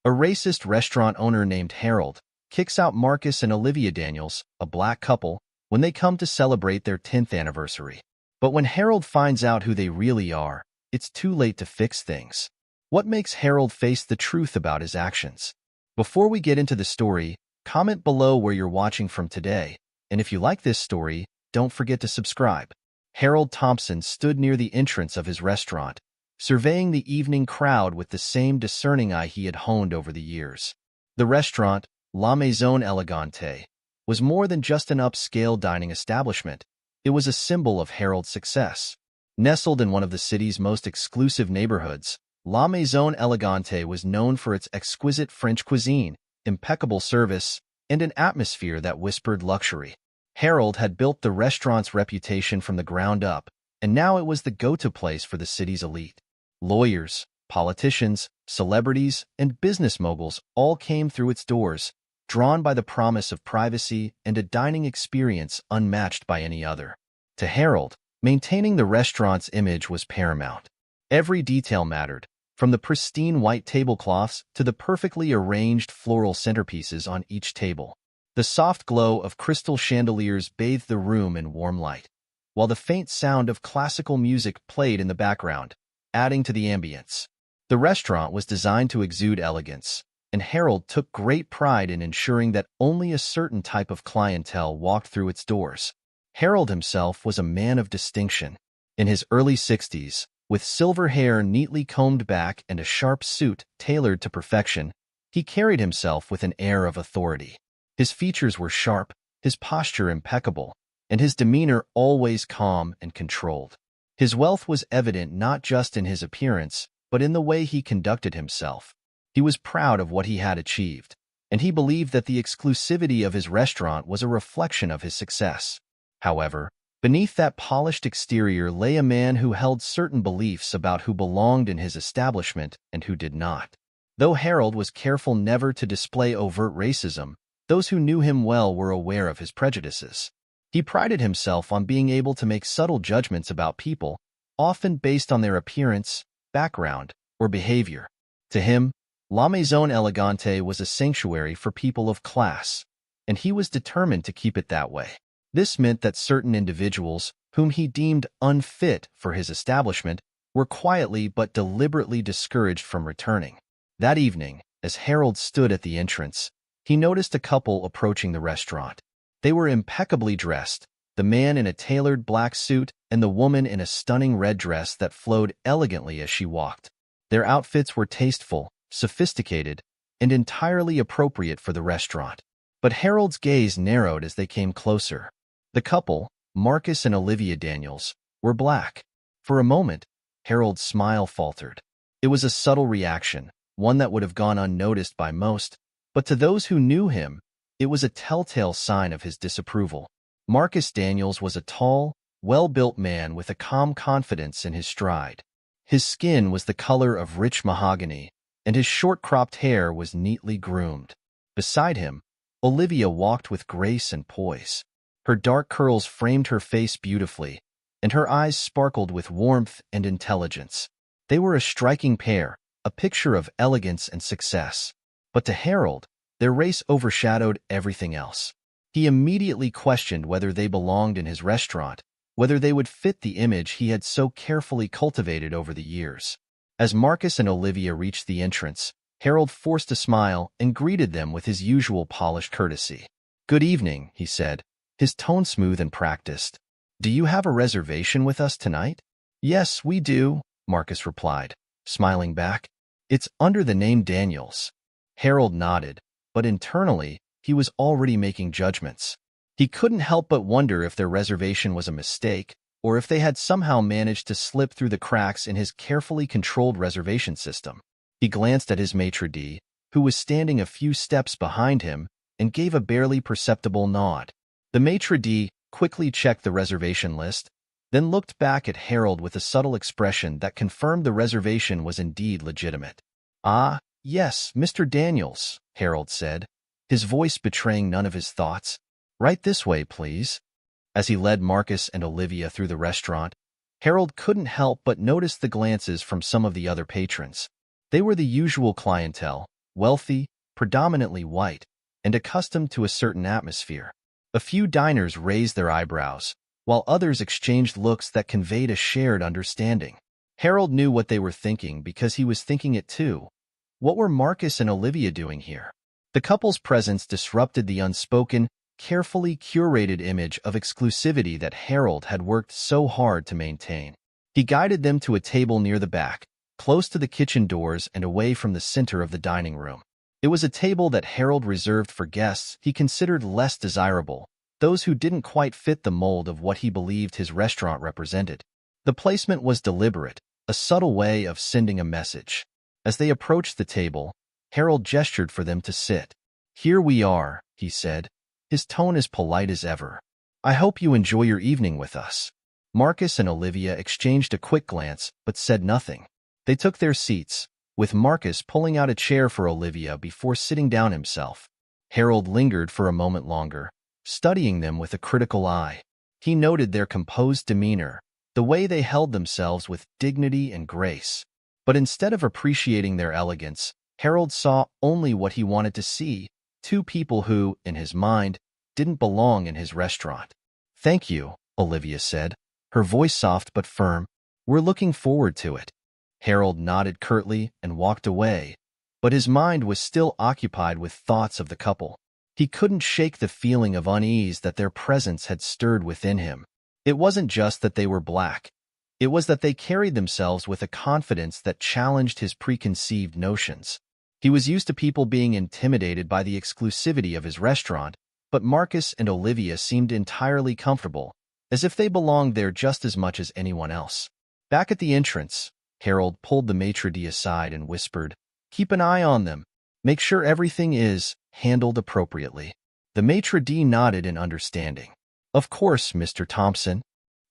A racist restaurant owner named Harold kicks out Marcus and Olivia Daniels, a black couple, when they come to celebrate their 10th anniversary. But when Harold finds out who they really are, it's too late to fix things. What makes Harold face the truth about his actions? Before we get into the story, comment below where you're watching from today, and if you like this story, don't forget to subscribe. Harold Thompson stood near the entrance of his restaurant, surveying the evening crowd with the same discerning eye he had honed over the years. The restaurant, La Maison Elegante, was more than just an upscale dining establishment. It was a symbol of Harold's success. Nestled in one of the city's most exclusive neighborhoods, La Maison Elegante was known for its exquisite French cuisine, impeccable service, and an atmosphere that whispered luxury. Harold had built the restaurant's reputation from the ground up, and now it was the go-to place for the city's elite. Lawyers, politicians, celebrities, and business moguls all came through its doors, drawn by the promise of privacy and a dining experience unmatched by any other. To Harold, maintaining the restaurant's image was paramount. Every detail mattered, from the pristine white tablecloths to the perfectly arranged floral centerpieces on each table. The soft glow of crystal chandeliers bathed the room in warm light, while the faint sound of classical music played in the background, adding to the ambience. The restaurant was designed to exude elegance, and Harold took great pride in ensuring that only a certain type of clientele walked through its doors. Harold himself was a man of distinction. In his early 60s, with silver hair neatly combed back and a sharp suit tailored to perfection, he carried himself with an air of authority. His features were sharp, his posture impeccable, and his demeanor always calm and controlled. His wealth was evident not just in his appearance, but in the way he conducted himself. He was proud of what he had achieved, and he believed that the exclusivity of his restaurant was a reflection of his success. However, beneath that polished exterior lay a man who held certain beliefs about who belonged in his establishment and who did not. Though Harold was careful never to display overt racism, those who knew him well were aware of his prejudices. He prided himself on being able to make subtle judgments about people, often based on their appearance, background, or behavior. To him, La Maison Elegante was a sanctuary for people of class, and he was determined to keep it that way. This meant that certain individuals, whom he deemed unfit for his establishment, were quietly but deliberately discouraged from returning. That evening, as Harold stood at the entrance, he noticed a couple approaching the restaurant. They were impeccably dressed, the man in a tailored black suit and the woman in a stunning red dress that flowed elegantly as she walked. Their outfits were tasteful, sophisticated, and entirely appropriate for the restaurant. But Harold's gaze narrowed as they came closer. The couple, Marcus and Olivia Daniels, were black. For a moment, Harold's smile faltered. It was a subtle reaction, one that would have gone unnoticed by most, but to those who knew him, it was a telltale sign of his disapproval. Marcus Daniels was a tall, well-built man with a calm confidence in his stride. His skin was the color of rich mahogany, and his short-cropped hair was neatly groomed. Beside him, Olivia walked with grace and poise. Her dark curls framed her face beautifully, and her eyes sparkled with warmth and intelligence. They were a striking pair, a picture of elegance and success. But to Harold, their race overshadowed everything else. He immediately questioned whether they belonged in his restaurant, whether they would fit the image he had so carefully cultivated over the years. As Marcus and Olivia reached the entrance, Harold forced a smile and greeted them with his usual polished courtesy. "Good evening," he said, his tone smooth and practiced. "Do you have a reservation with us tonight?" "Yes, we do," Marcus replied, smiling back. "It's under the name Daniels." Harold nodded, but internally, he was already making judgments. He couldn't help but wonder if their reservation was a mistake, or if they had somehow managed to slip through the cracks in his carefully controlled reservation system. He glanced at his maitre d', who was standing a few steps behind him, and gave a barely perceptible nod. The maitre d' quickly checked the reservation list, then looked back at Harold with a subtle expression that confirmed the reservation was indeed legitimate. "Ah, yes, Mr. Daniels," Harold said, his voice betraying none of his thoughts. "Right this way, please." As he led Marcus and Olivia through the restaurant, Harold couldn't help but notice the glances from some of the other patrons. They were the usual clientele, wealthy, predominantly white, and accustomed to a certain atmosphere. A few diners raised their eyebrows, while others exchanged looks that conveyed a shared understanding. Harold knew what they were thinking because he was thinking it too. What were Marcus and Olivia doing here? The couple's presence disrupted the unspoken, carefully curated image of exclusivity that Harold had worked so hard to maintain. He guided them to a table near the back, close to the kitchen doors and away from the center of the dining room. It was a table that Harold reserved for guests he considered less desirable, those who didn't quite fit the mold of what he believed his restaurant represented. The placement was deliberate, a subtle way of sending a message. As they approached the table, Harold gestured for them to sit. "Here we are," he said, his tone as polite as ever. "I hope you enjoy your evening with us." Marcus and Olivia exchanged a quick glance, but said nothing. They took their seats, with Marcus pulling out a chair for Olivia before sitting down himself. Harold lingered for a moment longer, studying them with a critical eye. He noted their composed demeanor, the way they held themselves with dignity and grace. But instead of appreciating their elegance, Harold saw only what he wanted to see, two people who, in his mind, didn't belong in his restaurant. "Thank you," Olivia said, her voice soft but firm. "We're looking forward to it." Harold nodded curtly and walked away, but his mind was still occupied with thoughts of the couple. He couldn't shake the feeling of unease that their presence had stirred within him. It wasn't just that they were black. It was that they carried themselves with a confidence that challenged his preconceived notions. He was used to people being intimidated by the exclusivity of his restaurant, but Marcus and Olivia seemed entirely comfortable, as if they belonged there just as much as anyone else. Back at the entrance, Harold pulled the maitre d' aside and whispered, "Keep an eye on them. Make sure everything is handled appropriately." The maitre d' nodded in understanding. "Of course, Mr. Thompson."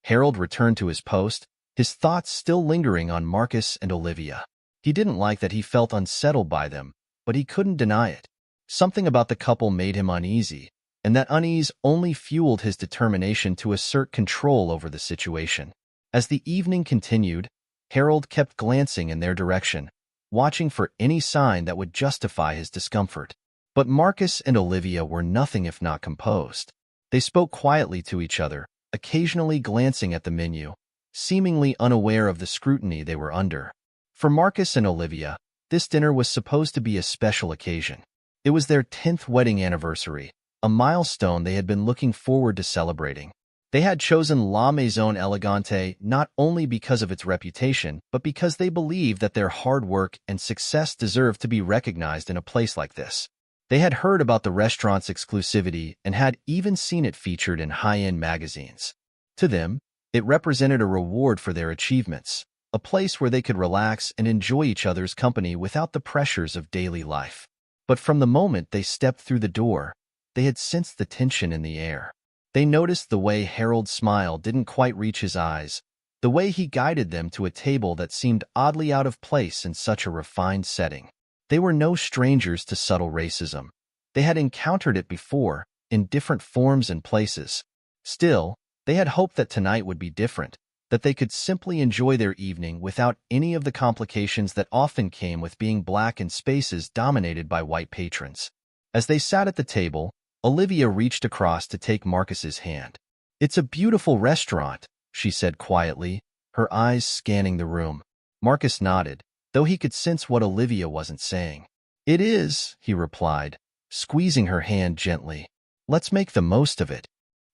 Harold returned to his post, his thoughts still lingering on Marcus and Olivia. He didn't like that he felt unsettled by them, but he couldn't deny it. Something about the couple made him uneasy, and that unease only fueled his determination to assert control over the situation. As the evening continued, Harold kept glancing in their direction, watching for any sign that would justify his discomfort. But Marcus and Olivia were nothing if not composed. They spoke quietly to each other, occasionally glancing at the menu, seemingly unaware of the scrutiny they were under. For Marcus and Olivia, this dinner was supposed to be a special occasion. It was their 10th wedding anniversary, a milestone they had been looking forward to celebrating. They had chosen La Maison Elegante not only because of its reputation, but because they believed that their hard work and success deserved to be recognized in a place like this. They had heard about the restaurant's exclusivity and had even seen it featured in high-end magazines. To them, it represented a reward for their achievements, a place where they could relax and enjoy each other's company without the pressures of daily life. But from the moment they stepped through the door, they had sensed the tension in the air. They noticed the way Harold's smile didn't quite reach his eyes, the way he guided them to a table that seemed oddly out of place in such a refined setting. They were no strangers to subtle racism. They had encountered it before, in different forms and places. Still, they had hoped that tonight would be different, that they could simply enjoy their evening without any of the complications that often came with being black in spaces dominated by white patrons. As they sat at the table, Olivia reached across to take Marcus's hand. "It's a beautiful restaurant," she said quietly, her eyes scanning the room. Marcus nodded, though he could sense what Olivia wasn't saying. "It is," he replied, squeezing her hand gently. "Let's make the most of it."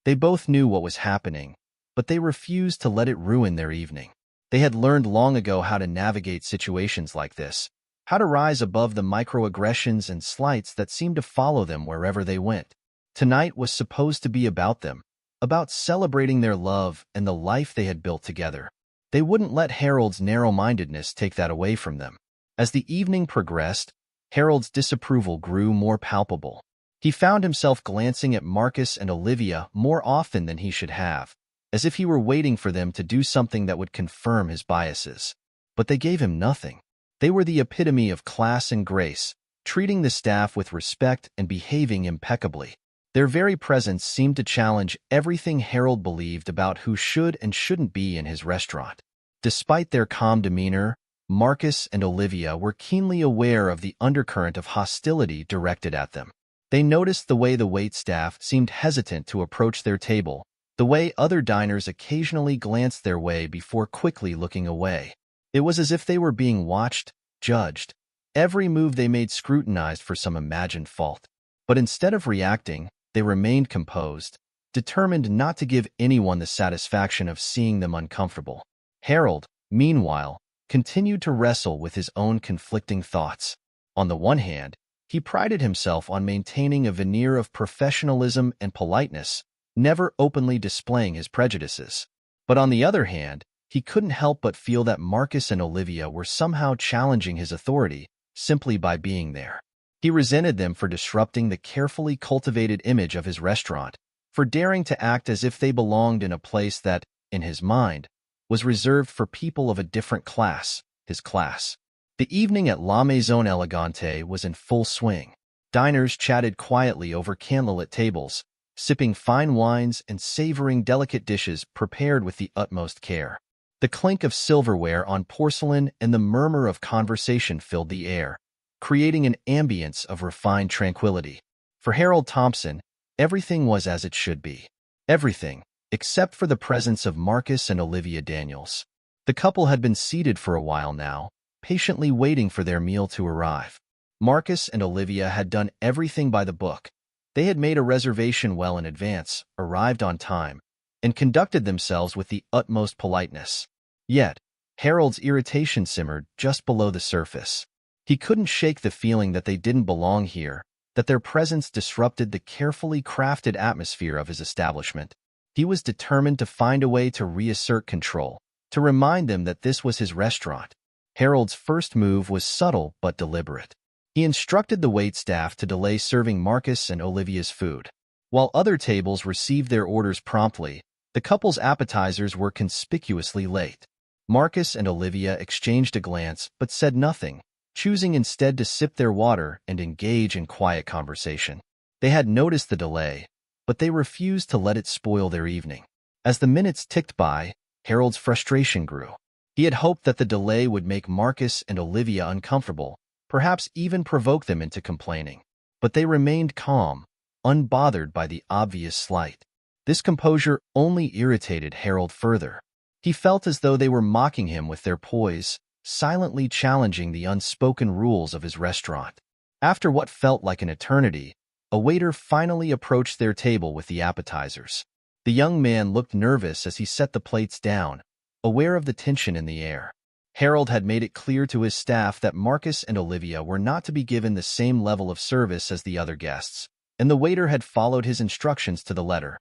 They both knew what was happening, but they refused to let it ruin their evening. They had learned long ago how to navigate situations like this, how to rise above the microaggressions and slights that seemed to follow them wherever they went. Tonight was supposed to be about them, about celebrating their love and the life they had built together. They wouldn't let Harold's narrow-mindedness take that away from them. As the evening progressed, Harold's disapproval grew more palpable. He found himself glancing at Marcus and Olivia more often than he should have, as if he were waiting for them to do something that would confirm his biases. But they gave him nothing. They were the epitome of class and grace, treating the staff with respect and behaving impeccably. Their very presence seemed to challenge everything Harold believed about who should and shouldn't be in his restaurant. Despite their calm demeanor, Marcus and Olivia were keenly aware of the undercurrent of hostility directed at them. They noticed the way the waitstaff seemed hesitant to approach their table, the way other diners occasionally glanced their way before quickly looking away. It was as if they were being watched, judged, every move they made scrutinized for some imagined fault. But instead of reacting, they remained composed, determined not to give anyone the satisfaction of seeing them uncomfortable. Harold, meanwhile, continued to wrestle with his own conflicting thoughts. On the one hand, he prided himself on maintaining a veneer of professionalism and politeness, never openly displaying his prejudices. But on the other hand, he couldn't help but feel that Marcus and Olivia were somehow challenging his authority simply by being there. He resented them for disrupting the carefully cultivated image of his restaurant, for daring to act as if they belonged in a place that, in his mind, was reserved for people of a different class, his class. The evening at La Maison Elegante was in full swing. Diners chatted quietly over candlelit tables, sipping fine wines and savoring delicate dishes prepared with the utmost care. The clink of silverware on porcelain and the murmur of conversation filled the air, creating an ambience of refined tranquility. For Harold Thompson, everything was as it should be. Everything, except for the presence of Marcus and Olivia Daniels. The couple had been seated for a while now, patiently waiting for their meal to arrive. Marcus and Olivia had done everything by the book. They had made a reservation well in advance, arrived on time, and conducted themselves with the utmost politeness. Yet, Harold's irritation simmered just below the surface. He couldn't shake the feeling that they didn't belong here, that their presence disrupted the carefully crafted atmosphere of his establishment. He was determined to find a way to reassert control, to remind them that this was his restaurant. Harold's first move was subtle but deliberate. He instructed the waitstaff to delay serving Marcus and Olivia's food. While other tables received their orders promptly, the couple's appetizers were conspicuously late. Marcus and Olivia exchanged a glance but said nothing, choosing instead to sip their water and engage in quiet conversation. They had noticed the delay, but they refused to let it spoil their evening. As the minutes ticked by, Harold's frustration grew. He had hoped that the delay would make Marcus and Olivia uncomfortable, perhaps even provoke them into complaining. But they remained calm, unbothered by the obvious slight. This composure only irritated Harold further. He felt as though they were mocking him with their poise, silently challenging the unspoken rules of his restaurant. After what felt like an eternity, a waiter finally approached their table with the appetizers. The young man looked nervous as he set the plates down, aware of the tension in the air. Harold had made it clear to his staff that Marcus and Olivia were not to be given the same level of service as the other guests, and the waiter had followed his instructions to the letter.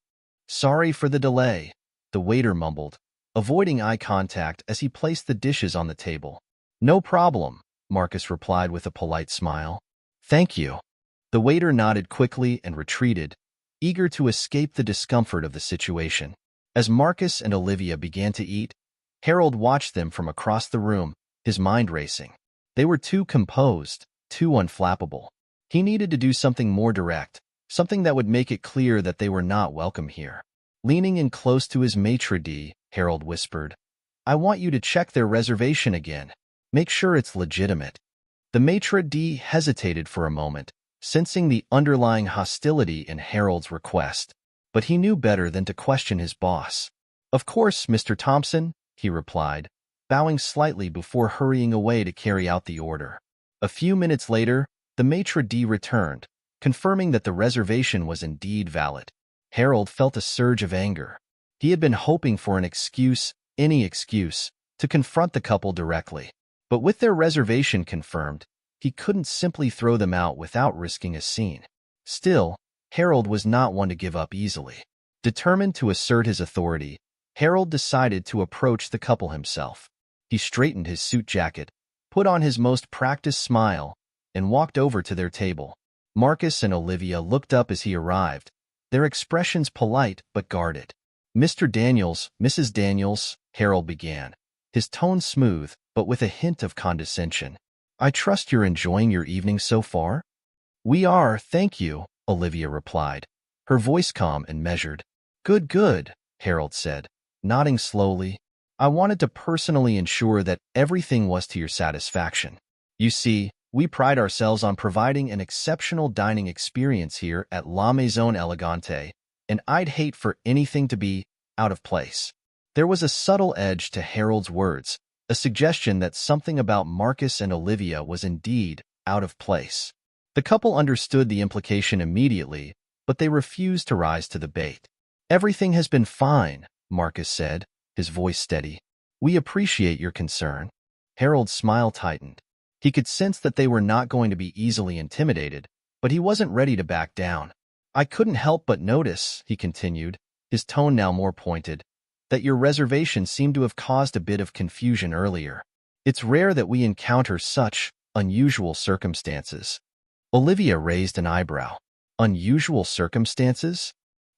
"Sorry for the delay," the waiter mumbled, avoiding eye contact as he placed the dishes on the table. "No problem," Marcus replied with a polite smile. "Thank you." The waiter nodded quickly and retreated, eager to escape the discomfort of the situation. As Marcus and Olivia began to eat, Harold watched them from across the room, his mind racing. They were too composed, too unflappable. He needed to do something more direct, something that would make it clear that they were not welcome here. Leaning in close to his maitre d', Harold whispered, "I want you to check their reservation again. Make sure it's legitimate." The maitre d' hesitated for a moment, sensing the underlying hostility in Harold's request. But he knew better than to question his boss. "Of course, Mr. Thompson," he replied, bowing slightly before hurrying away to carry out the order. A few minutes later, the maitre d' returned, confirming that the reservation was indeed valid. Harold felt a surge of anger. He had been hoping for an excuse, any excuse, to confront the couple directly. But with their reservation confirmed, he couldn't simply throw them out without risking a scene. Still, Harold was not one to give up easily. Determined to assert his authority, Harold decided to approach the couple himself. He straightened his suit jacket, put on his most practiced smile, and walked over to their table. Marcus and Olivia looked up as he arrived, their expressions polite but guarded. "Mr. Daniels, Mrs. Daniels," Harold began, his tone smooth but with a hint of condescension. "I trust you're enjoying your evening so far?" "We are, thank you," Olivia replied, her voice calm and measured. "Good, good," Harold said, nodding slowly. I wanted to personally ensure that everything was to your satisfaction. You see, we pride ourselves on providing an exceptional dining experience here at La Maison Elegante, and I'd hate for anything to be out of place. There was a subtle edge to Harold's words, a suggestion that something about Marcus and Olivia was indeed out of place. The couple understood the implication immediately, but they refused to rise to the bait. "Everything has been fine," Marcus said, his voice steady. "We appreciate your concern." Harold's smile tightened. He could sense that they were not going to be easily intimidated, but he wasn't ready to back down. "I couldn't help but notice," he continued, his tone now more pointed, "that your reservation seemed to have caused a bit of confusion earlier. It's rare that we encounter such unusual circumstances." Olivia raised an eyebrow. "Unusual circumstances?"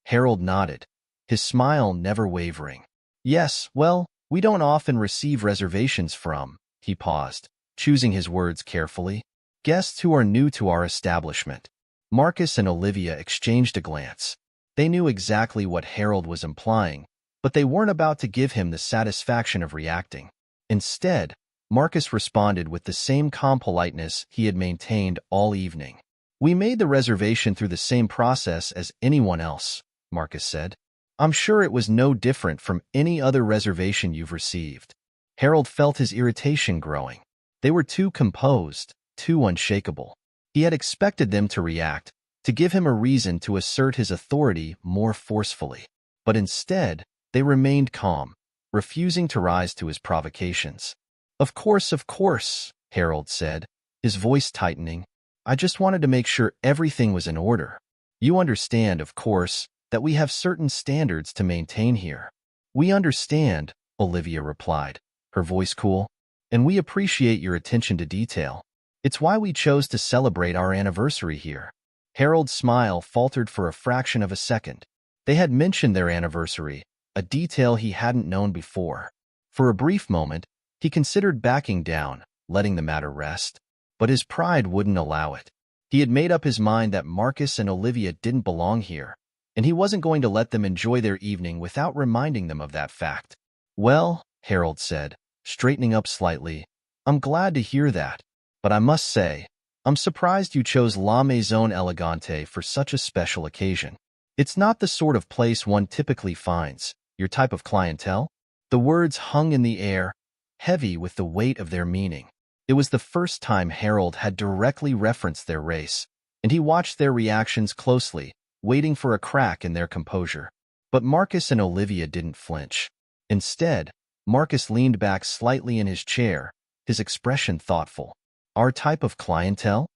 Harold nodded, his smile never wavering. "Yes, well, we don't often receive reservations from," he paused, choosing his words carefully, "guests who are new to our establishment." Marcus and Olivia exchanged a glance. They knew exactly what Harold was implying, but they weren't about to give him the satisfaction of reacting. Instead, Marcus responded with the same calm politeness he had maintained all evening. "We made the reservation through the same process as anyone else," Marcus said. "I'm sure it was no different from any other reservation you've received." Harold felt his irritation growing. They were too composed, too unshakable. He had expected them to react, to give him a reason to assert his authority more forcefully. But instead, they remained calm, refusing to rise to his provocations. Of course," Harold said, his voice tightening. "I just wanted to make sure everything was in order. You understand, of course, that we have certain standards to maintain here." "We understand," Olivia replied, her voice cool, "and we appreciate your attention to detail. It's why we chose to celebrate our anniversary here." Harold's smile faltered for a fraction of a second. They had mentioned their anniversary, a detail he hadn't known before. For a brief moment, he considered backing down, letting the matter rest. But his pride wouldn't allow it. He had made up his mind that Marcus and Olivia didn't belong here, and he wasn't going to let them enjoy their evening without reminding them of that fact. "Well," Harold said, straightening up slightly, "I'm glad to hear that. But I must say, I'm surprised you chose La Maison Elegante for such a special occasion. It's not the sort of place one typically finds, your type of clientele." The words hung in the air, heavy with the weight of their meaning. It was the first time Harold had directly referenced their race, and he watched their reactions closely, waiting for a crack in their composure. But Marcus and Olivia didn't flinch. Instead, Marcus leaned back slightly in his chair, his expression thoughtful. "Our type of clientele?"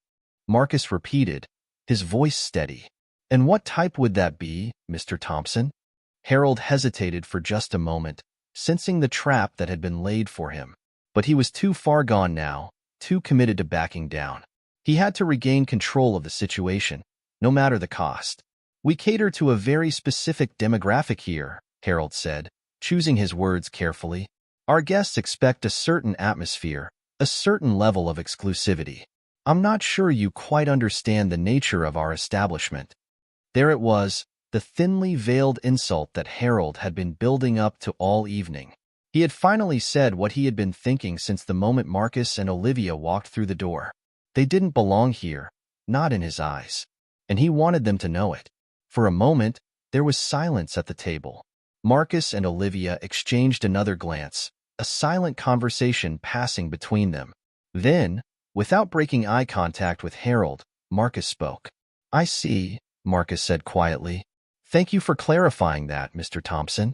Marcus repeated, his voice steady. "And what type would that be, Mr. Thompson?" Harold hesitated for just a moment, sensing the trap that had been laid for him. But he was too far gone now, too committed to backing down. He had to regain control of the situation, no matter the cost. "We cater to a very specific demographic here," Harold said, choosing his words carefully. "Our guests expect a certain atmosphere, a certain level of exclusivity. I'm not sure you quite understand the nature of our establishment." There it was, the thinly veiled insult that Harold had been building up to all evening. He had finally said what he had been thinking since the moment Marcus and Olivia walked through the door. They didn't belong here, not in his eyes. And he wanted them to know it. For a moment, there was silence at the table. Marcus and Olivia exchanged another glance, a silent conversation passing between them. Then, without breaking eye contact with Harold, Marcus spoke. "I see," Marcus said quietly. "Thank you for clarifying that, Mr. Thompson."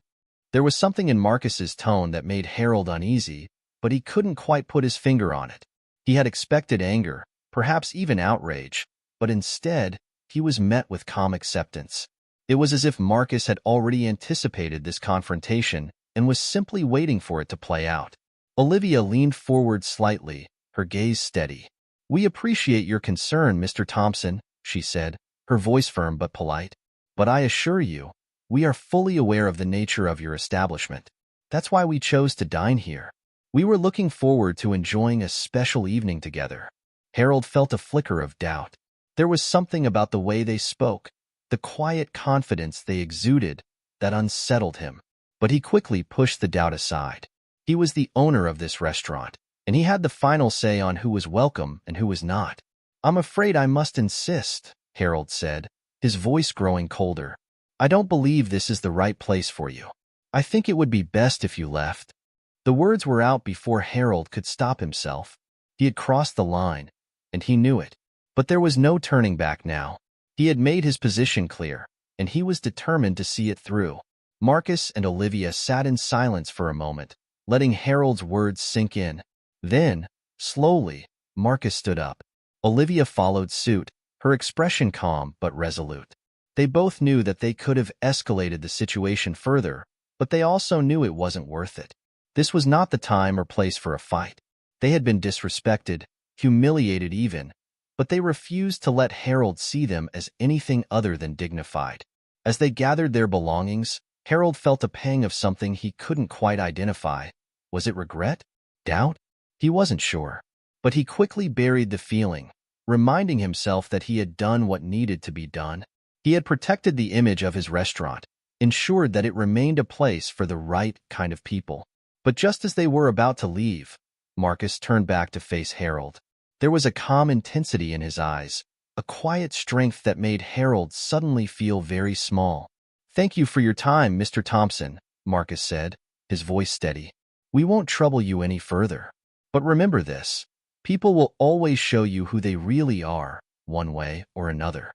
There was something in Marcus's tone that made Harold uneasy, but he couldn't quite put his finger on it. He had expected anger, perhaps even outrage, but instead, he was met with calm acceptance. It was as if Marcus had already anticipated this confrontation and was simply waiting for it to play out. Olivia leaned forward slightly, her gaze steady. "We appreciate your concern, Mr. Thompson," she said, her voice firm but polite. "But I assure you, we are fully aware of the nature of your establishment. That's why we chose to dine here. We were looking forward to enjoying a special evening together." Harold felt a flicker of doubt. There was something about the way they spoke, the quiet confidence they exuded, that unsettled him. But he quickly pushed the doubt aside. He was the owner of this restaurant, and he had the final say on who was welcome and who was not. "I'm afraid I must insist," Harold said, his voice growing colder. "I don't believe this is the right place for you. I think it would be best if you left." The words were out before Harold could stop himself. He had crossed the line, and he knew it. But there was no turning back now. He had made his position clear, and he was determined to see it through. Marcus and Olivia sat in silence for a moment, letting Harold's words sink in. Then, slowly, Marcus stood up. Olivia followed suit, her expression calm but resolute. They both knew that they could have escalated the situation further, but they also knew it wasn't worth it. This was not the time or place for a fight. They had been disrespected, humiliated even, but they refused to let Harold see them as anything other than dignified. As they gathered their belongings, Harold felt a pang of something he couldn't quite identify. Was it regret? Doubt? He wasn't sure. But he quickly buried the feeling, reminding himself that he had done what needed to be done. He had protected the image of his restaurant, ensured that it remained a place for the right kind of people. But just as they were about to leave, Marcus turned back to face Harold. There was a calm intensity in his eyes, a quiet strength that made Harold suddenly feel very small. "Thank you for your time, Mr. Thompson," Marcus said, his voice steady. "We won't trouble you any further. But remember this, people will always show you who they really are, one way or another."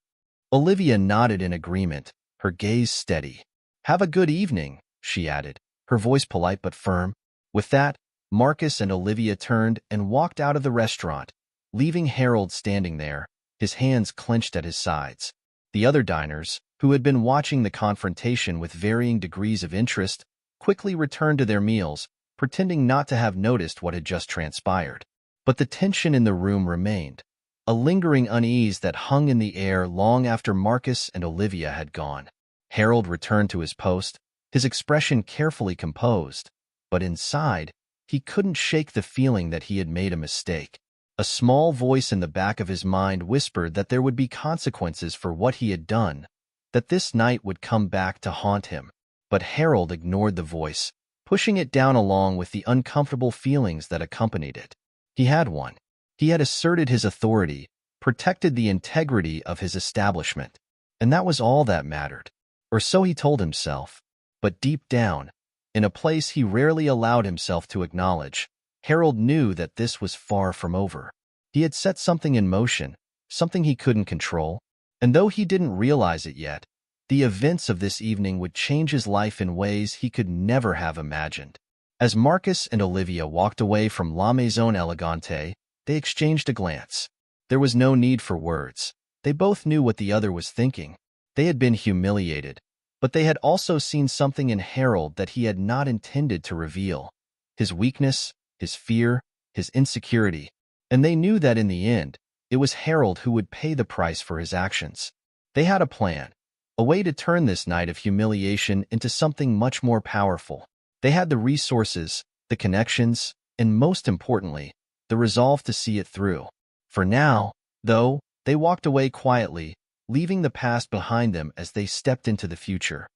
Olivia nodded in agreement, her gaze steady. "Have a good evening," she added, her voice polite but firm. With that, Marcus and Olivia turned and walked out of the restaurant, leaving Harold standing there, his hands clenched at his sides. The other diners, who had been watching the confrontation with varying degrees of interest, quickly returned to their meals, pretending not to have noticed what had just transpired. But the tension in the room remained, a lingering unease that hung in the air long after Marcus and Olivia had gone. Harold returned to his post, his expression carefully composed, but inside, he couldn't shake the feeling that he had made a mistake. A small voice in the back of his mind whispered that there would be consequences for what he had done, that this night would come back to haunt him. But Harold ignored the voice, pushing it down along with the uncomfortable feelings that accompanied it. He had won. He had asserted his authority, protected the integrity of his establishment, and that was all that mattered. Or so he told himself. But deep down, in a place he rarely allowed himself to acknowledge, Harold knew that this was far from over. He had set something in motion, something he couldn't control, and though he didn't realize it yet, the events of this evening would change his life in ways he could never have imagined. As Marcus and Olivia walked away from La Maison Elegante, they exchanged a glance. There was no need for words. They both knew what the other was thinking. They had been humiliated, but they had also seen something in Harold that he had not intended to reveal. His weakness, his fear, his insecurity. And they knew that in the end, it was Harold who would pay the price for his actions. They had a plan, a way to turn this night of humiliation into something much more powerful. They had the resources, the connections, and most importantly, the resolve to see it through. For now, though, they walked away quietly, leaving the past behind them as they stepped into the future.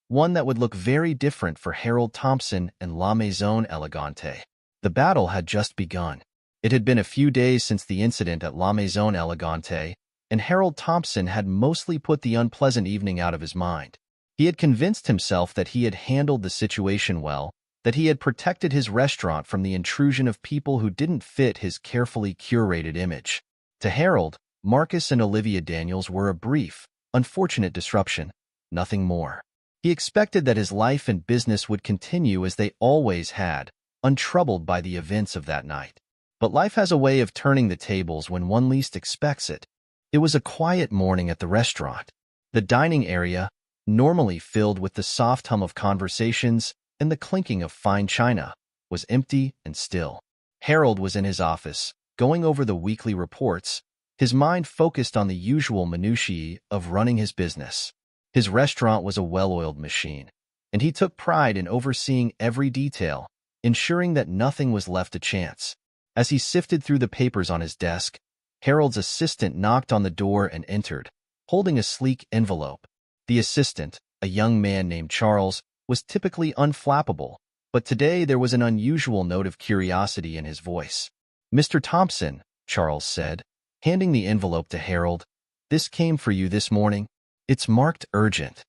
One that would look very different for Harold Thompson and La Maison Elegante. The battle had just begun. It had been a few days since the incident at La Maison Elegante, and Harold Thompson had mostly put the unpleasant evening out of his mind. He had convinced himself that he had handled the situation well, that he had protected his restaurant from the intrusion of people who didn't fit his carefully curated image. To Harold, Marcus and Olivia Daniels were a brief, unfortunate disruption, nothing more. He expected that his life and business would continue as they always had, untroubled by the events of that night. But life has a way of turning the tables when one least expects it. It was a quiet morning at the restaurant. The dining area, normally filled with the soft hum of conversations and the clinking of fine china, was empty and still. Harold was in his office, going over the weekly reports, his mind focused on the usual minutiae of running his business. His restaurant was a well-oiled machine, and he took pride in overseeing every detail, ensuring that nothing was left to chance. As he sifted through the papers on his desk, Harold's assistant knocked on the door and entered, holding a sleek envelope. The assistant, a young man named Charles, was typically unflappable, but today there was an unusual note of curiosity in his voice. "Mr. Thompson," Charles said, handing the envelope to Harold, "this came for you this morning. It's marked urgent."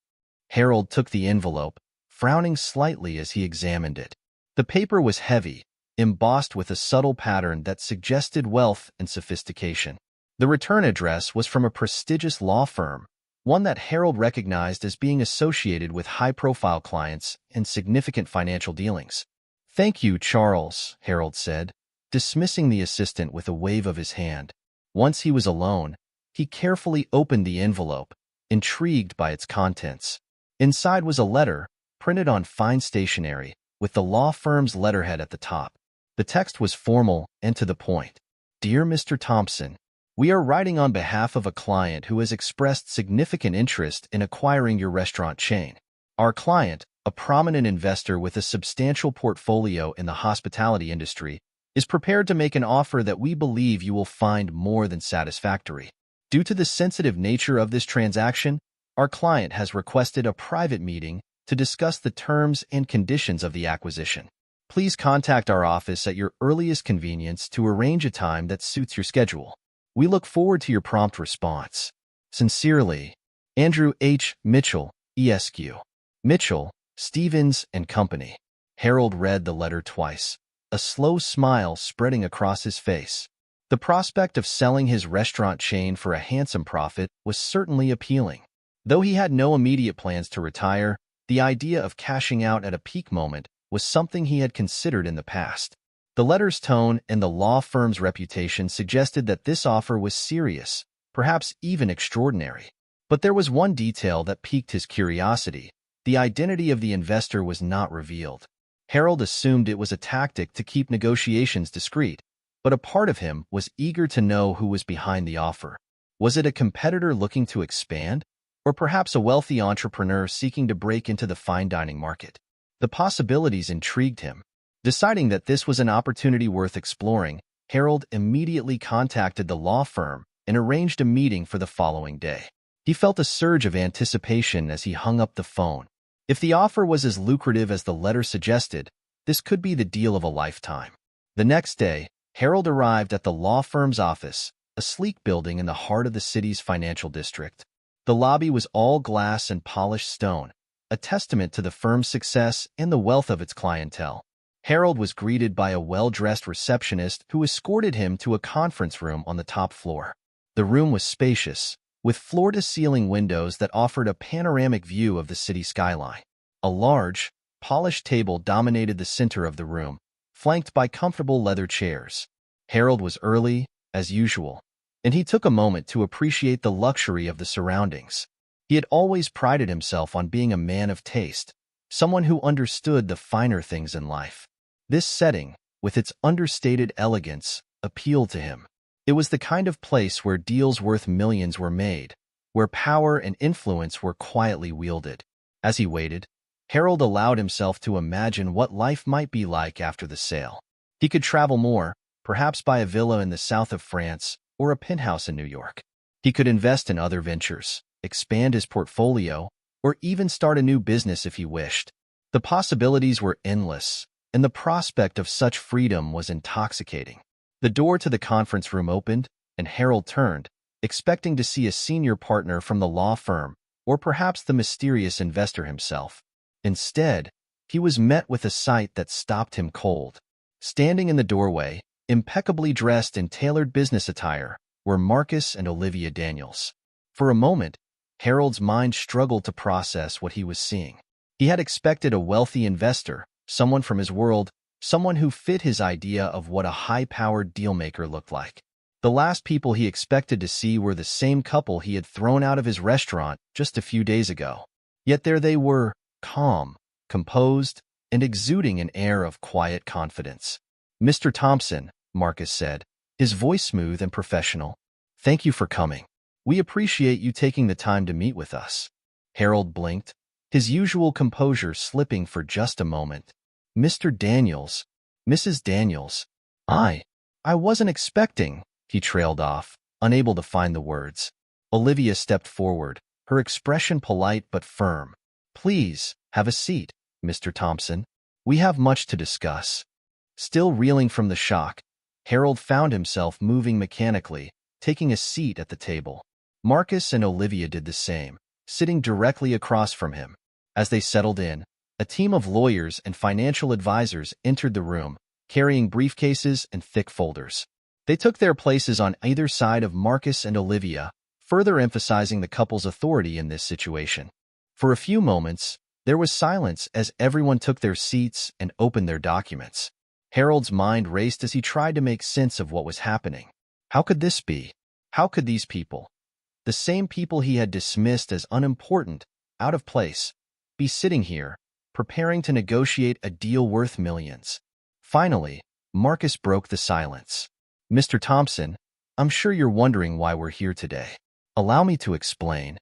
Harold took the envelope, frowning slightly as he examined it. The paper was heavy, embossed with a subtle pattern that suggested wealth and sophistication. The return address was from a prestigious law firm, one that Harold recognized as being associated with high-profile clients and significant financial dealings. "Thank you, Charles," Harold said, dismissing the assistant with a wave of his hand. Once he was alone, he carefully opened the envelope, intrigued by its contents. Inside was a letter, printed on fine stationery, with the law firm's letterhead at the top. The text was formal and to the point. "Dear Mr. Thompson, we are writing on behalf of a client who has expressed significant interest in acquiring your restaurant chain. Our client, a prominent investor with a substantial portfolio in the hospitality industry, is prepared to make an offer that we believe you will find more than satisfactory. Due to the sensitive nature of this transaction, our client has requested a private meeting to discuss the terms and conditions of the acquisition. Please contact our office at your earliest convenience to arrange a time that suits your schedule. We look forward to your prompt response. Sincerely, Andrew H. Mitchell, ESQ. Mitchell, Stevens and Company." Harold read the letter twice, a slow smile spreading across his face. The prospect of selling his restaurant chain for a handsome profit was certainly appealing. Though he had no immediate plans to retire, the idea of cashing out at a peak moment was something he had considered in the past. The letter's tone and the law firm's reputation suggested that this offer was serious, perhaps even extraordinary. But there was one detail that piqued his curiosity. The identity of the investor was not revealed. Harold assumed it was a tactic to keep negotiations discreet, but a part of him was eager to know who was behind the offer. Was it a competitor looking to expand, or perhaps a wealthy entrepreneur seeking to break into the fine dining market? The possibilities intrigued him. Deciding that this was an opportunity worth exploring, Harold immediately contacted the law firm and arranged a meeting for the following day. He felt a surge of anticipation as he hung up the phone. If the offer was as lucrative as the letter suggested, this could be the deal of a lifetime. The next day, Harold arrived at the law firm's office, a sleek building in the heart of the city's financial district. The lobby was all glass and polished stone, a testament to the firm's success and the wealth of its clientele. Harold was greeted by a well-dressed receptionist who escorted him to a conference room on the top floor. The room was spacious, with floor-to-ceiling windows that offered a panoramic view of the city skyline. A large, polished table dominated the center of the room, flanked by comfortable leather chairs. Harold was early, as usual, and he took a moment to appreciate the luxury of the surroundings. He had always prided himself on being a man of taste, someone who understood the finer things in life. This setting, with its understated elegance, appealed to him. It was the kind of place where deals worth millions were made, where power and influence were quietly wielded. As he waited, Harold allowed himself to imagine what life might be like after the sale. He could travel more, perhaps buy a villa in the south of France or a penthouse in New York. He could invest in other ventures, expand his portfolio, or even start a new business if he wished. The possibilities were endless, and the prospect of such freedom was intoxicating. The door to the conference room opened, and Harold turned, expecting to see a senior partner from the law firm, or perhaps the mysterious investor himself. Instead, he was met with a sight that stopped him cold. Standing in the doorway, impeccably dressed in tailored business attire, were Marcus and Olivia Daniels. For a moment, Harold's mind struggled to process what he was seeing. He had expected a wealthy investor, someone from his world, someone who fit his idea of what a high-powered dealmaker looked like. The last people he expected to see were the same couple he had thrown out of his restaurant just a few days ago. Yet there they were, calm, composed, and exuding an air of quiet confidence. "Mr. Thompson," Marcus said, his voice smooth and professional, "thank you for coming. We appreciate you taking the time to meet with us." Harold blinked, his usual composure slipping for just a moment. "Mr. Daniels, Mrs. Daniels, I wasn't expecting," he trailed off, unable to find the words. Olivia stepped forward, her expression polite but firm. "Please, have a seat, Mr. Thompson." We have much to discuss. Still reeling from the shock, Harold found himself moving mechanically, taking a seat at the table. Marcus and Olivia did the same, sitting directly across from him. As they settled in, a team of lawyers and financial advisors entered the room, carrying briefcases and thick folders. They took their places on either side of Marcus and Olivia, further emphasizing the couple's authority in this situation. For a few moments, there was silence as everyone took their seats and opened their documents. Harold's mind raced as he tried to make sense of what was happening. How could this be? How could these people, the same people he had dismissed as unimportant, out of place, be sitting here, preparing to negotiate a deal worth millions? Finally, Marcus broke the silence. Mr. Thompson, I'm sure you're wondering why we're here today. Allow me to explain.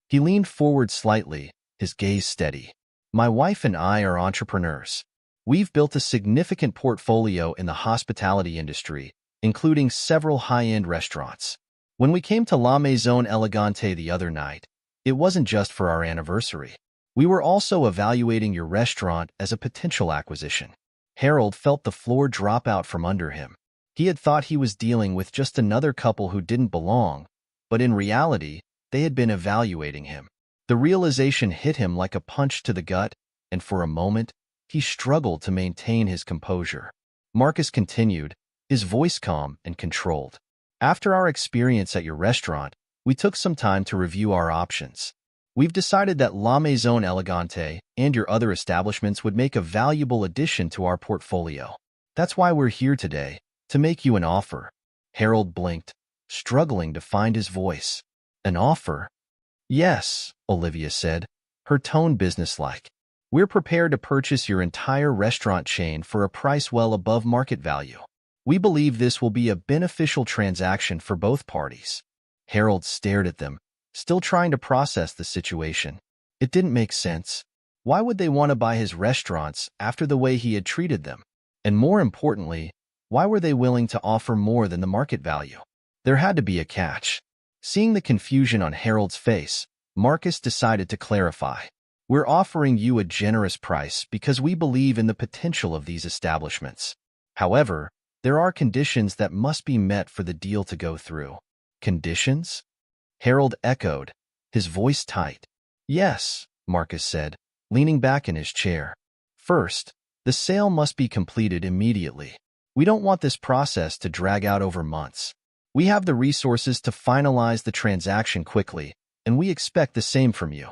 He leaned forward slightly, his gaze steady. My wife and I are entrepreneurs. We've built a significant portfolio in the hospitality industry, including several high-end restaurants. When we came to La Maison Elegante the other night, it wasn't just for our anniversary. We were also evaluating your restaurant as a potential acquisition. Harold felt the floor drop out from under him. He had thought he was dealing with just another couple who didn't belong, but in reality, they had been evaluating him. The realization hit him like a punch to the gut, and for a moment, he struggled to maintain his composure. Marcus continued, his voice calm and controlled. After our experience at your restaurant, we took some time to review our options. We've decided that La Maison Elegante and your other establishments would make a valuable addition to our portfolio. That's why we're here today, to make you an offer. Harold blinked, struggling to find his voice. An offer? Yes, Olivia said, her tone businesslike. We're prepared to purchase your entire restaurant chain for a price well above market value. We believe this will be a beneficial transaction for both parties. Harold stared at them, still trying to process the situation. It didn't make sense. Why would they want to buy his restaurants after the way he had treated them? And more importantly, why were they willing to offer more than the market value? There had to be a catch. Seeing the confusion on Harold's face, Marcus decided to clarify. We're offering you a generous price because we believe in the potential of these establishments. However, there are conditions that must be met for the deal to go through. Conditions? Harold echoed, his voice tight. Yes, Marcus said, leaning back in his chair. First, the sale must be completed immediately. We don't want this process to drag out over months. We have the resources to finalize the transaction quickly, and we expect the same from you.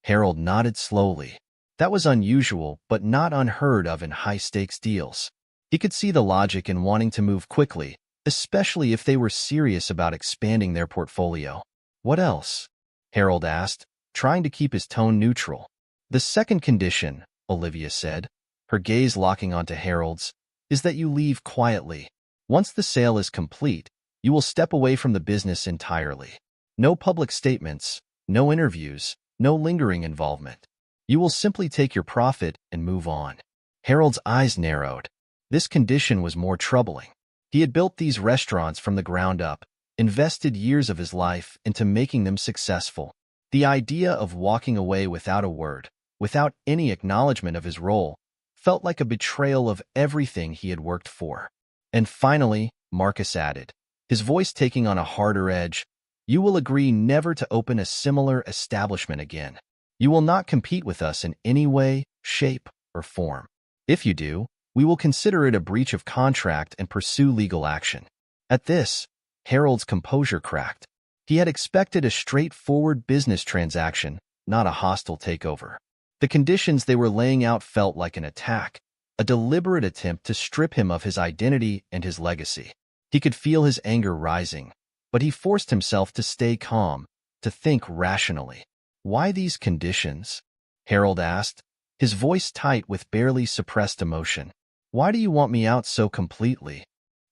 Harold nodded slowly. That was unusual, but not unheard of in high-stakes deals. He could see the logic in wanting to move quickly, especially if they were serious about expanding their portfolio. What else? Harold asked, trying to keep his tone neutral. The second condition, Olivia said, her gaze locking onto Harold's, is that you leave quietly. Once the sale is complete, you will step away from the business entirely. No public statements, no interviews, no lingering involvement. You will simply take your profit and move on. Harold's eyes narrowed. This condition was more troubling. He had built these restaurants from the ground up, invested years of his life into making them successful. The idea of walking away without a word, without any acknowledgement of his role, felt like a betrayal of everything he had worked for. And finally, Marcus added, his voice taking on a harder edge, you will agree never to open a similar establishment again. You will not compete with us in any way, shape, or form. If you do, we will consider it a breach of contract and pursue legal action. At this, Harold's composure cracked. He had expected a straightforward business transaction, not a hostile takeover. The conditions they were laying out felt like an attack, a deliberate attempt to strip him of his identity and his legacy. He could feel his anger rising, but he forced himself to stay calm, to think rationally. Why these conditions? Harold asked, his voice tight with barely suppressed emotion. Why do you want me out so completely?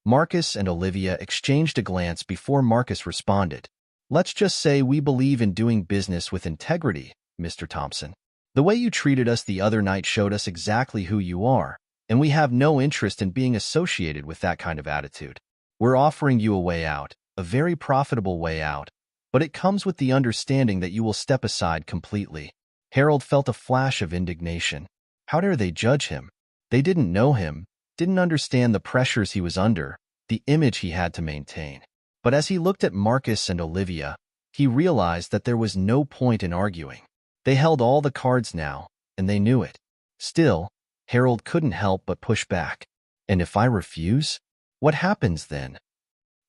Marcus and Olivia exchanged a glance before Marcus responded. Let's just say we believe in doing business with integrity, Mr. Thompson. The way you treated us the other night showed us exactly who you are, and we have no interest in being associated with that kind of attitude. We're offering you a way out, a very profitable way out, but it comes with the understanding that you will step aside completely. Harold felt a flash of indignation. How dare they judge him? They didn't know him, didn't understand the pressures he was under, the image he had to maintain. But as he looked at Marcus and Olivia, he realized that there was no point in arguing. They held all the cards now, and they knew it. Still, Harold couldn't help but push back. And if I refuse? What happens then?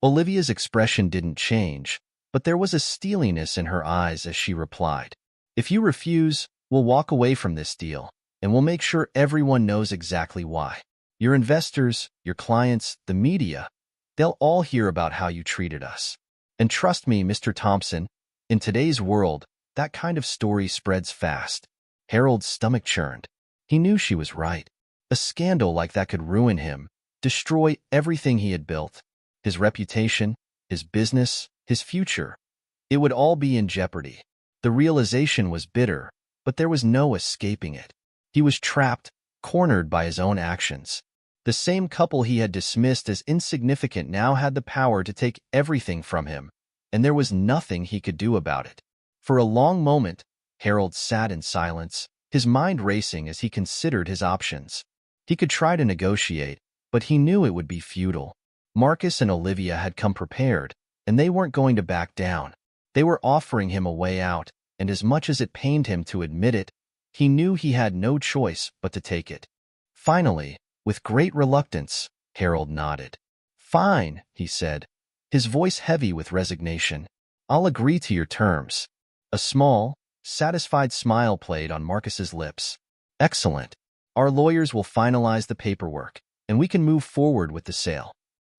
Olivia's expression didn't change, but there was a steeliness in her eyes as she replied, "If you refuse, we'll walk away from this deal, and we'll make sure everyone knows exactly why. Your investors, your clients, the media, they'll all hear about how you treated us. And trust me, Mr. Thompson, in today's world, that kind of story spreads fast." Harold's stomach churned. He knew she was right. A scandal like that could ruin him, destroy everything he had built. His reputation, his business, his future. It would all be in jeopardy. The realization was bitter, but there was no escaping it. He was trapped, cornered by his own actions. The same couple he had dismissed as insignificant now had the power to take everything from him, and there was nothing he could do about it. For a long moment, Harold sat in silence, his mind racing as he considered his options. He could try to negotiate, but he knew it would be futile. Marcus and Olivia had come prepared, and they weren't going to back down. They were offering him a way out, and as much as it pained him to admit it, he knew he had no choice but to take it. Finally, with great reluctance, Harold nodded. "Fine," he said, his voice heavy with resignation. "I'll agree to your terms." A small, satisfied smile played on Marcus's lips. "Excellent. Our lawyers will finalize the paperwork, and we can move forward with the sale."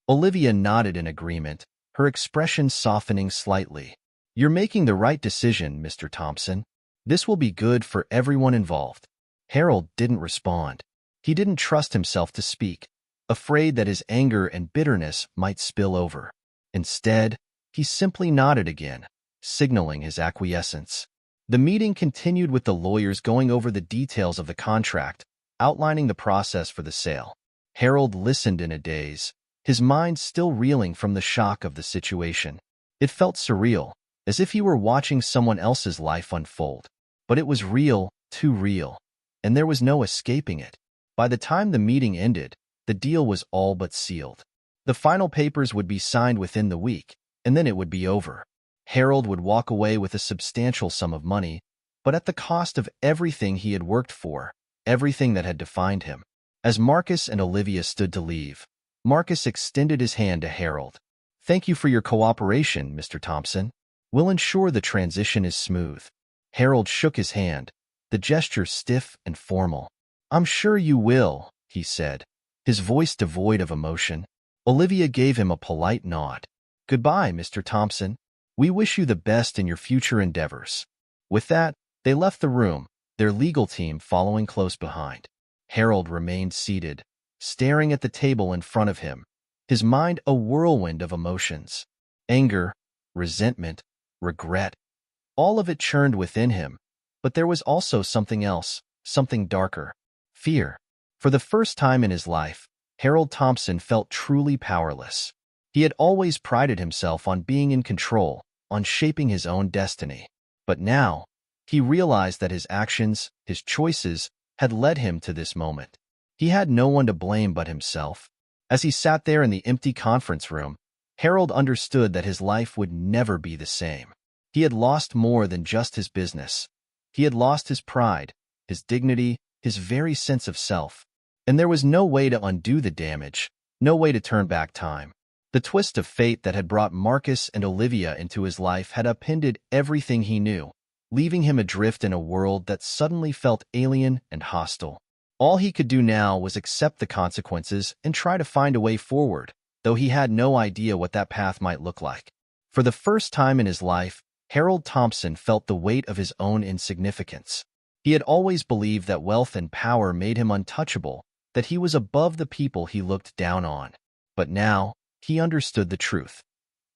Olivia nodded in agreement, her expression softening slightly. "You're making the right decision, Mr. Thompson. This will be good for everyone involved." Harold didn't respond. He didn't trust himself to speak, afraid that his anger and bitterness might spill over. Instead, he simply nodded again, signaling his acquiescence. The meeting continued with the lawyers going over the details of the contract, outlining the process for the sale. Harold listened in a daze, his mind still reeling from the shock of the situation. It felt surreal, as if he were watching someone else's life unfold. But it was real, too real, and there was no escaping it. By the time the meeting ended, the deal was all but sealed. The final papers would be signed within the week, and then it would be over. Harold would walk away with a substantial sum of money, but at the cost of everything he had worked for, everything that had defined him. As Marcus and Olivia stood to leave, Marcus extended his hand to Harold. "Thank you for your cooperation, Mr. Thompson. We'll ensure the transition is smooth." Harold shook his hand, the gesture stiff and formal. "I'm sure you will," he said, his voice devoid of emotion. Olivia gave him a polite nod. "Goodbye, Mr. Thompson. We wish you the best in your future endeavors." With that, they left the room, their legal team following close behind. Harold remained seated, staring at the table in front of him, his mind a whirlwind of emotions. Anger, resentment, regret. All of it churned within him, but there was also something else, something darker. Fear. For the first time in his life, Harold Thompson felt truly powerless. He had always prided himself on being in control, on shaping his own destiny. But now, he realized that his actions, his choices, had led him to this moment. He had no one to blame but himself. As he sat there in the empty conference room, Harold understood that his life would never be the same. He had lost more than just his business. He had lost his pride, his dignity, his very sense of self. And there was no way to undo the damage, no way to turn back time. The twist of fate that had brought Marcus and Olivia into his life had upended everything he knew, leaving him adrift in a world that suddenly felt alien and hostile. All he could do now was accept the consequences and try to find a way forward, though he had no idea what that path might look like. For the first time in his life, Harold Thompson felt the weight of his own insignificance. He had always believed that wealth and power made him untouchable, that he was above the people he looked down on. But now, he understood the truth.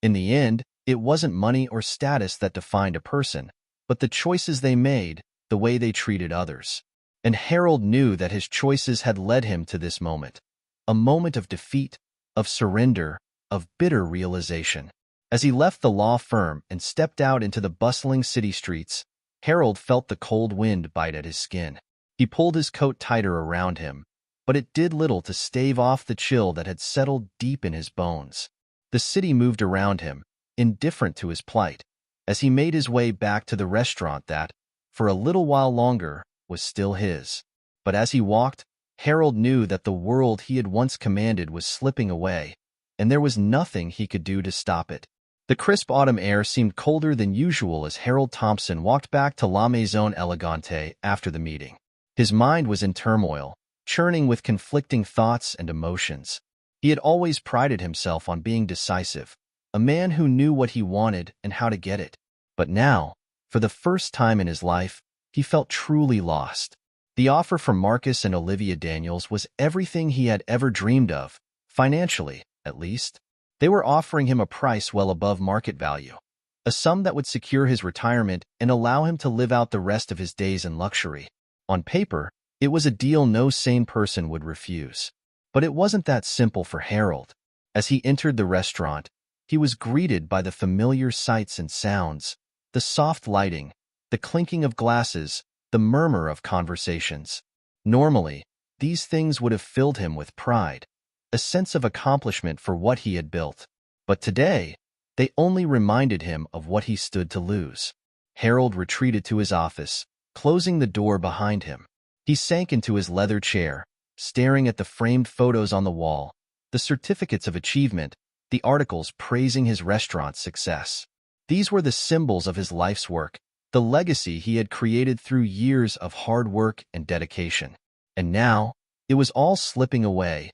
In the end, it wasn't money or status that defined a person, but the choices they made, the way they treated others. And Harold knew that his choices had led him to this moment, a moment of defeat, of surrender, of bitter realization. As he left the law firm and stepped out into the bustling city streets, Harold felt the cold wind bite at his skin. He pulled his coat tighter around him, but it did little to stave off the chill that had settled deep in his bones. The city moved around him, indifferent to his plight, as he made his way back to the restaurant that, for a little while longer, was still his. But as he walked, Harold knew that the world he had once commanded was slipping away, and there was nothing he could do to stop it. The crisp autumn air seemed colder than usual as Harold Thompson walked back to La Maison Elegante after the meeting. His mind was in turmoil, churning with conflicting thoughts and emotions. He had always prided himself on being decisive, a man who knew what he wanted and how to get it. But now, for the first time in his life, he felt truly lost. The offer from Marcus and Olivia Daniels was everything he had ever dreamed of, financially, at least. They were offering him a price well above market value, a sum that would secure his retirement and allow him to live out the rest of his days in luxury. On paper, it was a deal no sane person would refuse. But it wasn't that simple for Harold. As he entered the restaurant, he was greeted by the familiar sights and sounds, the soft lighting, the clinking of glasses, the murmur of conversations. Normally, these things would have filled him with pride, a sense of accomplishment for what he had built. But today, they only reminded him of what he stood to lose. Harold retreated to his office, closing the door behind him. He sank into his leather chair, staring at the framed photos on the wall, the certificates of achievement, the articles praising his restaurant's success. These were the symbols of his life's work, the legacy he had created through years of hard work and dedication. And now, it was all slipping away,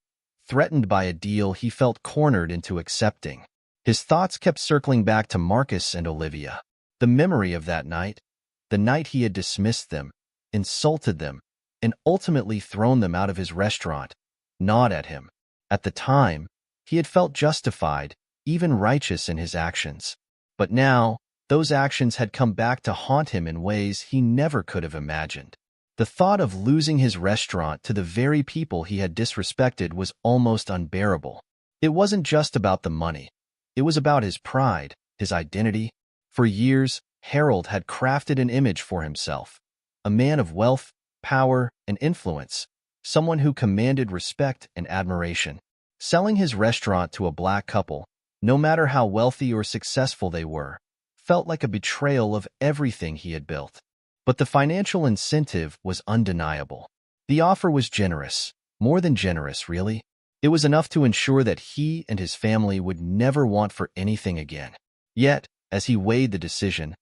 threatened by a deal he felt cornered into accepting. His thoughts kept circling back to Marcus and Olivia. The memory of that night, the night he had dismissed them, insulted them, and ultimately thrown them out of his restaurant, gnawed at him. At the time, he had felt justified, even righteous in his actions. But now, those actions had come back to haunt him in ways he never could have imagined. The thought of losing his restaurant to the very people he had disrespected was almost unbearable. It wasn't just about the money. It was about his pride, his identity. For years, Harold had crafted an image for himself, a man of wealth, power, and influence, someone who commanded respect and admiration. Selling his restaurant to a black couple, no matter how wealthy or successful they were, felt like a betrayal of everything he had built. But the financial incentive was undeniable. The offer was generous, more than generous, really. It was enough to ensure that he and his family would never want for anything again. Yet, as he weighed the decision,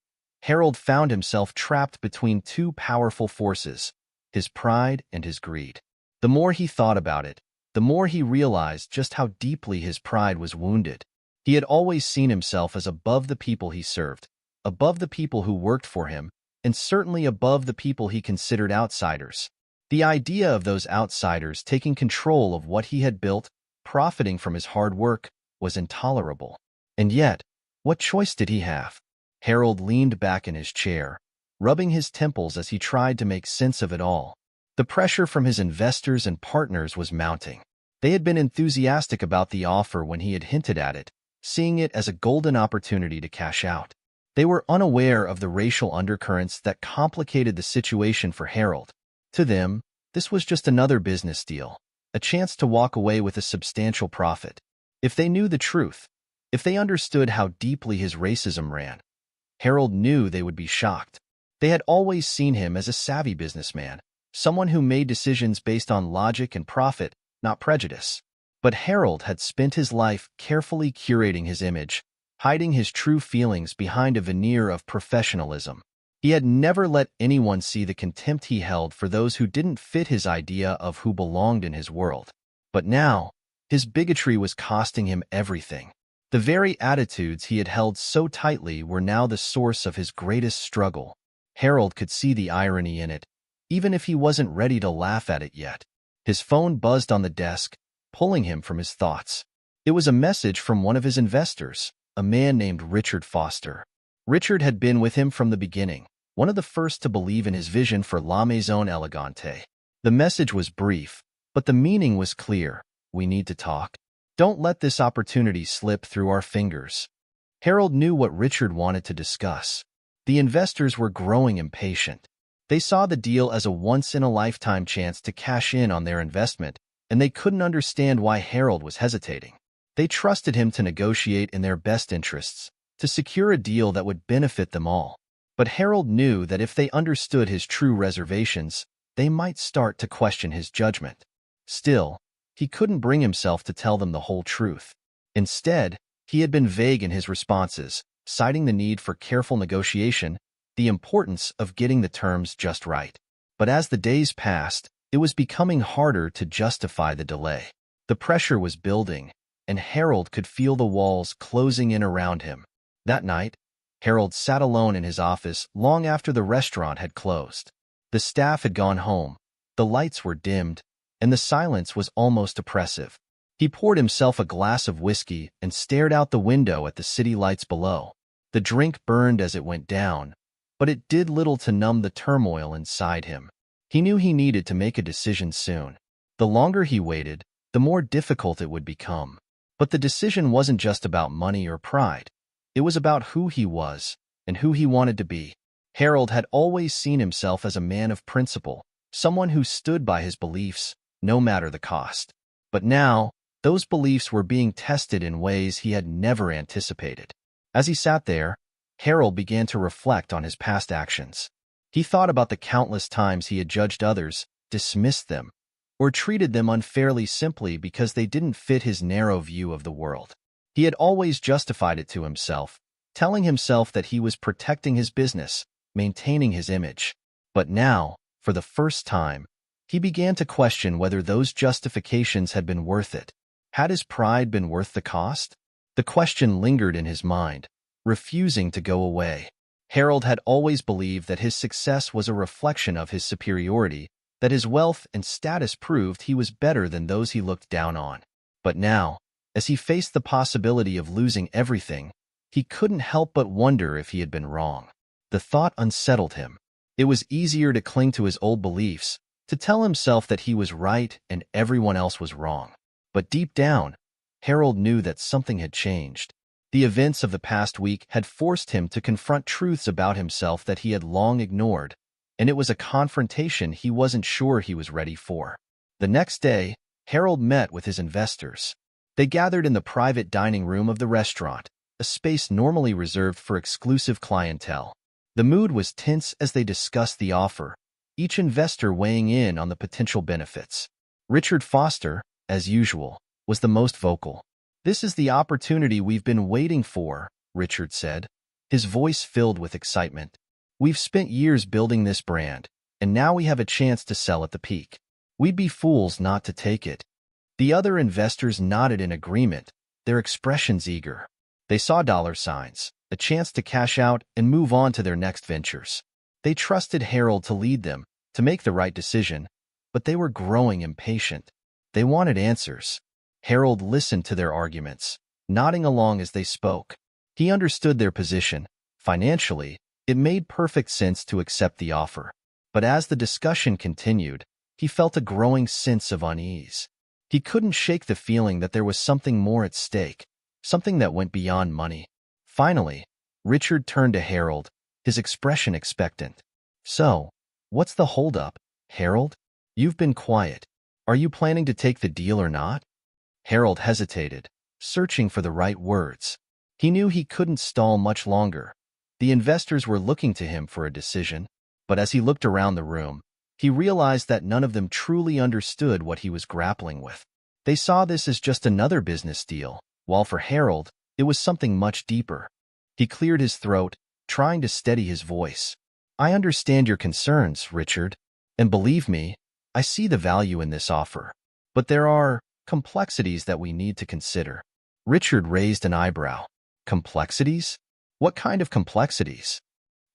Harold found himself trapped between two powerful forces, his pride and his greed. The more he thought about it, the more he realized just how deeply his pride was wounded. He had always seen himself as above the people he served, above the people who worked for him, and certainly above the people he considered outsiders. The idea of those outsiders taking control of what he had built, profiting from his hard work, was intolerable. And yet, what choice did he have? Harold leaned back in his chair, rubbing his temples as he tried to make sense of it all. The pressure from his investors and partners was mounting. They had been enthusiastic about the offer when he had hinted at it, seeing it as a golden opportunity to cash out. They were unaware of the racial undercurrents that complicated the situation for Harold. To them, this was just another business deal, a chance to walk away with a substantial profit. If they knew the truth, if they understood how deeply his racism ran, Harold knew they would be shocked. They had always seen him as a savvy businessman, someone who made decisions based on logic and profit, not prejudice. But Harold had spent his life carefully curating his image, hiding his true feelings behind a veneer of professionalism. He had never let anyone see the contempt he held for those who didn't fit his idea of who belonged in his world. But now, his bigotry was costing him everything. The very attitudes he had held so tightly were now the source of his greatest struggle. Harold could see the irony in it, even if he wasn't ready to laugh at it yet. His phone buzzed on the desk, pulling him from his thoughts. It was a message from one of his investors, a man named Richard Foster. Richard had been with him from the beginning, one of the first to believe in his vision for La Maison Elegante. The message was brief, but the meaning was clear. We need to talk. Don't let this opportunity slip through our fingers. Harold knew what Richard wanted to discuss. The investors were growing impatient. They saw the deal as a once-in-a-lifetime chance to cash in on their investment, and they couldn't understand why Harold was hesitating. They trusted him to negotiate in their best interests, to secure a deal that would benefit them all. But Harold knew that if they understood his true reservations, they might start to question his judgment. Still, he couldn't bring himself to tell them the whole truth. Instead, he had been vague in his responses, citing the need for careful negotiation, the importance of getting the terms just right. But as the days passed, it was becoming harder to justify the delay. The pressure was building, and Harold could feel the walls closing in around him. That night, Harold sat alone in his office long after the restaurant had closed. The staff had gone home, the lights were dimmed, and the silence was almost oppressive. He poured himself a glass of whiskey and stared out the window at the city lights below. The drink burned as it went down, but it did little to numb the turmoil inside him. He knew he needed to make a decision soon. The longer he waited, the more difficult it would become. But the decision wasn't just about money or pride. It was about who he was and who he wanted to be. Harold had always seen himself as a man of principle, someone who stood by his beliefs, no matter the cost. But now, those beliefs were being tested in ways he had never anticipated. As he sat there, Harold began to reflect on his past actions. He thought about the countless times he had judged others, dismissed them, or treated them unfairly simply because they didn't fit his narrow view of the world. He had always justified it to himself, telling himself that he was protecting his business, maintaining his image. But now, for the first time, he began to question whether those justifications had been worth it. Had his pride been worth the cost? The question lingered in his mind, refusing to go away. Harold had always believed that his success was a reflection of his superiority, that his wealth and status proved he was better than those he looked down on. But now, as he faced the possibility of losing everything, he couldn't help but wonder if he had been wrong. The thought unsettled him. It was easier to cling to his old beliefs, to tell himself that he was right and everyone else was wrong. But deep down, Harold knew that something had changed. The events of the past week had forced him to confront truths about himself that he had long ignored, and it was a confrontation he wasn't sure he was ready for. The next day, Harold met with his investors. They gathered in the private dining room of the restaurant, a space normally reserved for exclusive clientele. The mood was tense as they discussed the offer, each investor weighing in on the potential benefits. Richard Foster, as usual, was the most vocal. "This is the opportunity we've been waiting for," Richard said, his voice filled with excitement. "We've spent years building this brand, and now we have a chance to sell at the peak. We'd be fools not to take it." The other investors nodded in agreement, their expressions eager. They saw dollar signs, a chance to cash out and move on to their next ventures. They trusted Harold to lead them, to make the right decision, but they were growing impatient. They wanted answers. Harold listened to their arguments, nodding along as they spoke. He understood their position. Financially, it made perfect sense to accept the offer. But as the discussion continued, he felt a growing sense of unease. He couldn't shake the feeling that there was something more at stake, something that went beyond money. Finally, Richard turned to Harold, his expression expectant. "So, what's the holdup, Harold? You've been quiet. Are you planning to take the deal or not?" Harold hesitated, searching for the right words. He knew he couldn't stall much longer. The investors were looking to him for a decision, but as he looked around the room, he realized that none of them truly understood what he was grappling with. They saw this as just another business deal, while for Harold, it was something much deeper. He cleared his throat, trying to steady his voice. "I understand your concerns, Richard, and believe me, I see the value in this offer. But there are complexities that we need to consider." Richard raised an eyebrow. "Complexities? What kind of complexities?"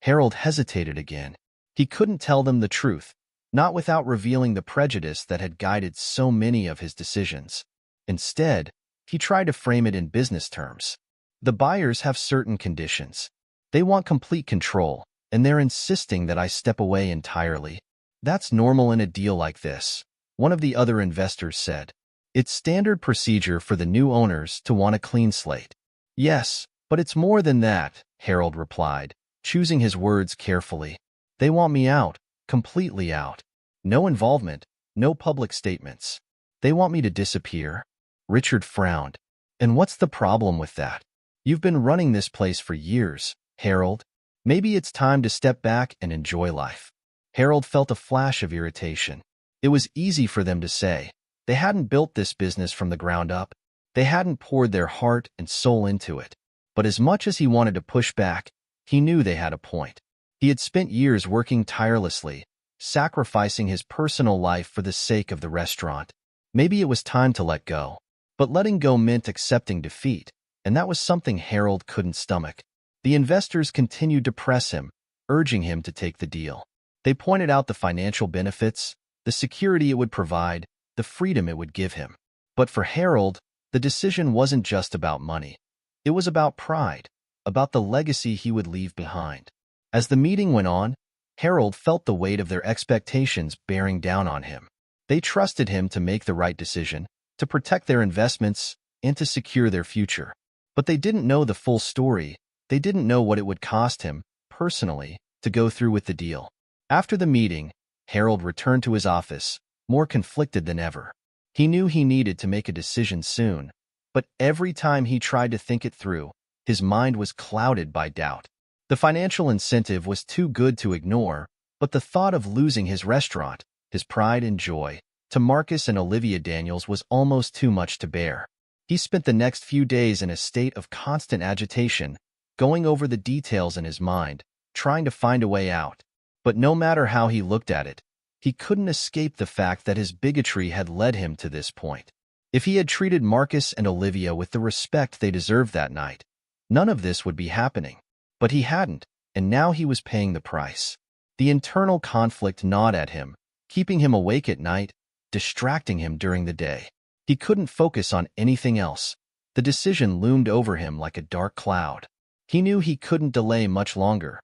Harold hesitated again. He couldn't tell them the truth, not without revealing the prejudice that had guided so many of his decisions. Instead, he tried to frame it in business terms. "The buyers have certain conditions. They want complete control, and they're insisting that I step away entirely. That's normal in a deal like this," one of the other investors said. "It's standard procedure for the new owners to want a clean slate." "Yes, but it's more than that," Harold replied, choosing his words carefully. "They want me out, Completely out. No involvement, no public statements. They want me to disappear? Richard frowned. And what's the problem with that? You've been running this place for years, Harold. Maybe it's time to step back and enjoy life. Harold felt a flash of irritation. It was easy for them to say. They hadn't built this business from the ground up. They hadn't poured their heart and soul into it. But as much as he wanted to push back, he knew they had a point. He had spent years working tirelessly, sacrificing his personal life for the sake of the restaurant. Maybe it was time to let go. But letting go meant accepting defeat, and that was something Harold couldn't stomach. The investors continued to press him, urging him to take the deal. They pointed out the financial benefits, the security it would provide, the freedom it would give him. But for Harold, the decision wasn't just about money. It was about pride, about the legacy he would leave behind. As the meeting went on, Harold felt the weight of their expectations bearing down on him. They trusted him to make the right decision, to protect their investments, and to secure their future. But they didn't know the full story. They didn't know what it would cost him, personally, to go through with the deal. After the meeting, Harold returned to his office, more conflicted than ever. He knew he needed to make a decision soon, but every time he tried to think it through, his mind was clouded by doubt. The financial incentive was too good to ignore, but the thought of losing his restaurant, his pride and joy, to Marcus and Olivia Daniels was almost too much to bear. He spent the next few days in a state of constant agitation, going over the details in his mind, trying to find a way out. But no matter how he looked at it, he couldn't escape the fact that his bigotry had led him to this point. If he had treated Marcus and Olivia with the respect they deserved that night, none of this would be happening. But he hadn't, and now he was paying the price. The internal conflict gnawed at him, keeping him awake at night, distracting him during the day. He couldn't focus on anything else. The decision loomed over him like a dark cloud. He knew he couldn't delay much longer.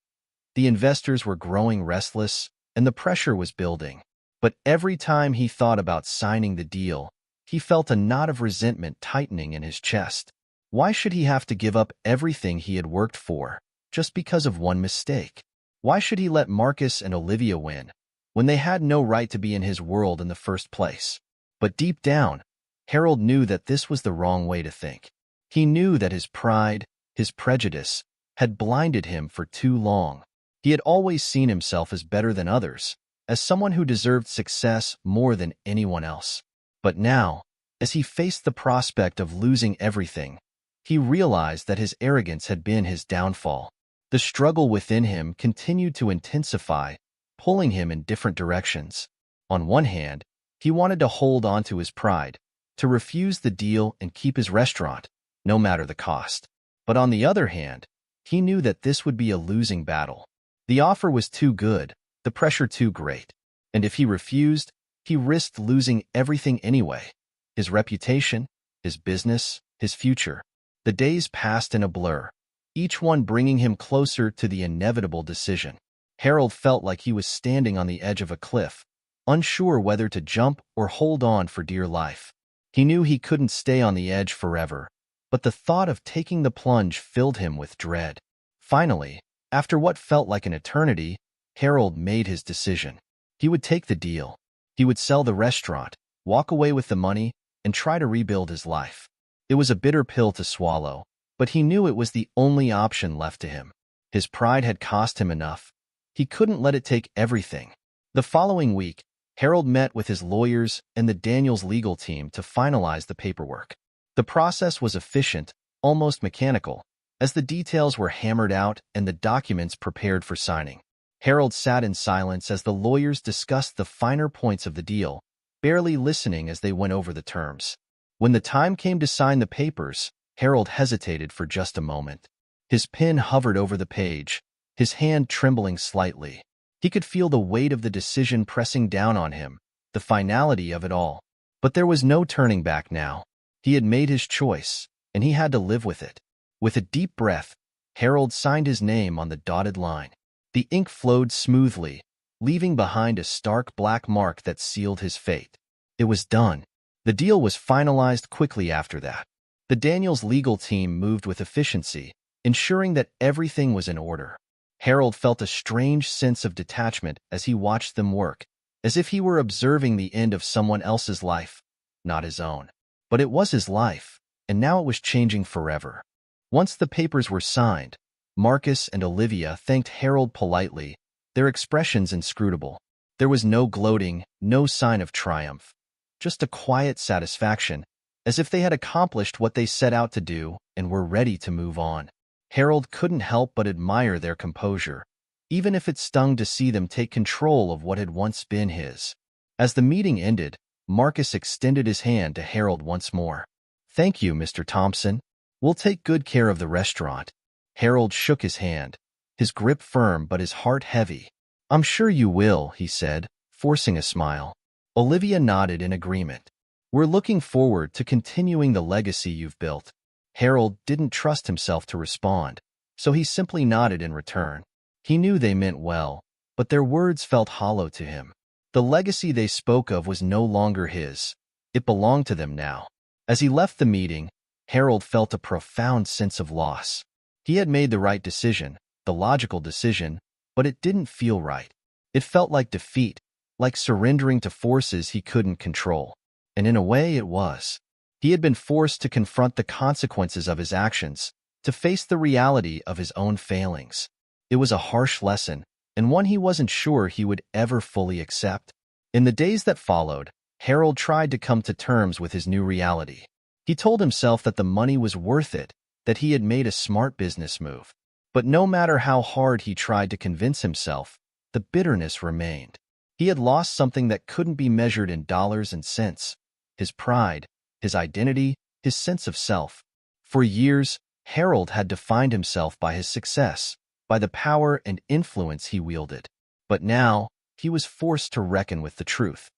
The investors were growing restless, and the pressure was building. But every time he thought about signing the deal, he felt a knot of resentment tightening in his chest. Why should he have to give up everything he had worked for, just because of one mistake? Why should he let Marcus and Olivia win, when they had no right to be in his world in the first place? But deep down, Harold knew that this was the wrong way to think. He knew that his pride, his prejudice, had blinded him for too long. He had always seen himself as better than others, as someone who deserved success more than anyone else. But now, as he faced the prospect of losing everything, he realized that his arrogance had been his downfall. The struggle within him continued to intensify, pulling him in different directions. On one hand, he wanted to hold on to his pride, to refuse the deal and keep his restaurant, no matter the cost. But on the other hand, he knew that this would be a losing battle. The offer was too good, the pressure too great. And if he refused, he risked losing everything anyway. His reputation, his business, his future. The days passed in a blur, each one bringing him closer to the inevitable decision. Harold felt like he was standing on the edge of a cliff, unsure whether to jump or hold on for dear life. He knew he couldn't stay on the edge forever, but the thought of taking the plunge filled him with dread. Finally, after what felt like an eternity, Harold made his decision. He would take the deal. He would sell the restaurant, walk away with the money, and try to rebuild his life. It was a bitter pill to swallow, but he knew it was the only option left to him. His pride had cost him enough. He couldn't let it take everything. The following week, Harold met with his lawyers and the Daniels legal team to finalize the paperwork. The process was efficient, almost mechanical, as the details were hammered out and the documents prepared for signing. Harold sat in silence as the lawyers discussed the finer points of the deal, barely listening as they went over the terms. When the time came to sign the papers, Harold hesitated for just a moment. His pen hovered over the page, his hand trembling slightly. He could feel the weight of the decision pressing down on him, the finality of it all. But there was no turning back now. He had made his choice, and he had to live with it. With a deep breath, Harold signed his name on the dotted line. The ink flowed smoothly, leaving behind a stark black mark that sealed his fate. It was done. The deal was finalized quickly after that. The Daniels legal team moved with efficiency, ensuring that everything was in order. Harold felt a strange sense of detachment as he watched them work, as if he were observing the end of someone else's life, not his own. But it was his life, and now it was changing forever. Once the papers were signed, Marcus and Olivia thanked Harold politely, their expressions inscrutable. There was no gloating, no sign of triumph, just a quiet satisfaction, as if they had accomplished what they set out to do and were ready to move on. Harold couldn't help but admire their composure, even if it stung to see them take control of what had once been his. As the meeting ended, Marcus extended his hand to Harold once more. "Thank you, Mr. Thompson. We'll take good care of the restaurant." Harold shook his hand, his grip firm but his heart heavy. "I'm sure you will," he said, forcing a smile. Olivia nodded in agreement. "We're looking forward to continuing the legacy you've built." Harold didn't trust himself to respond, so he simply nodded in return. He knew they meant well, but their words felt hollow to him. The legacy they spoke of was no longer his. It belonged to them now. As he left the meeting, Harold felt a profound sense of loss. He had made the right decision, the logical decision, but it didn't feel right. It felt like defeat, like surrendering to forces he couldn't control. And in a way, it was. He had been forced to confront the consequences of his actions, to face the reality of his own failings. It was a harsh lesson, and one he wasn't sure he would ever fully accept. In the days that followed, Harold tried to come to terms with his new reality. He told himself that the money was worth it, that he had made a smart business move. But no matter how hard he tried to convince himself, the bitterness remained. He had lost something that couldn't be measured in dollars and cents: his pride, his identity, his sense of self. For years, Harold had defined himself by his success, by the power and influence he wielded. But now, he was forced to reckon with the truth.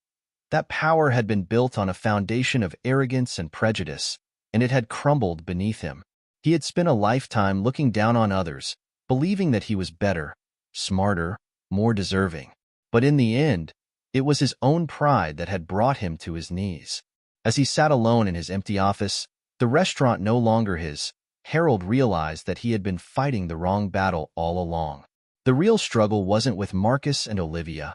That power had been built on a foundation of arrogance and prejudice, and it had crumbled beneath him. He had spent a lifetime looking down on others, believing that he was better, smarter, more deserving. But in the end, it was his own pride that had brought him to his knees. As he sat alone in his empty office, the restaurant no longer his, Harold realized that he had been fighting the wrong battle all along. The real struggle wasn't with Marcus and Olivia,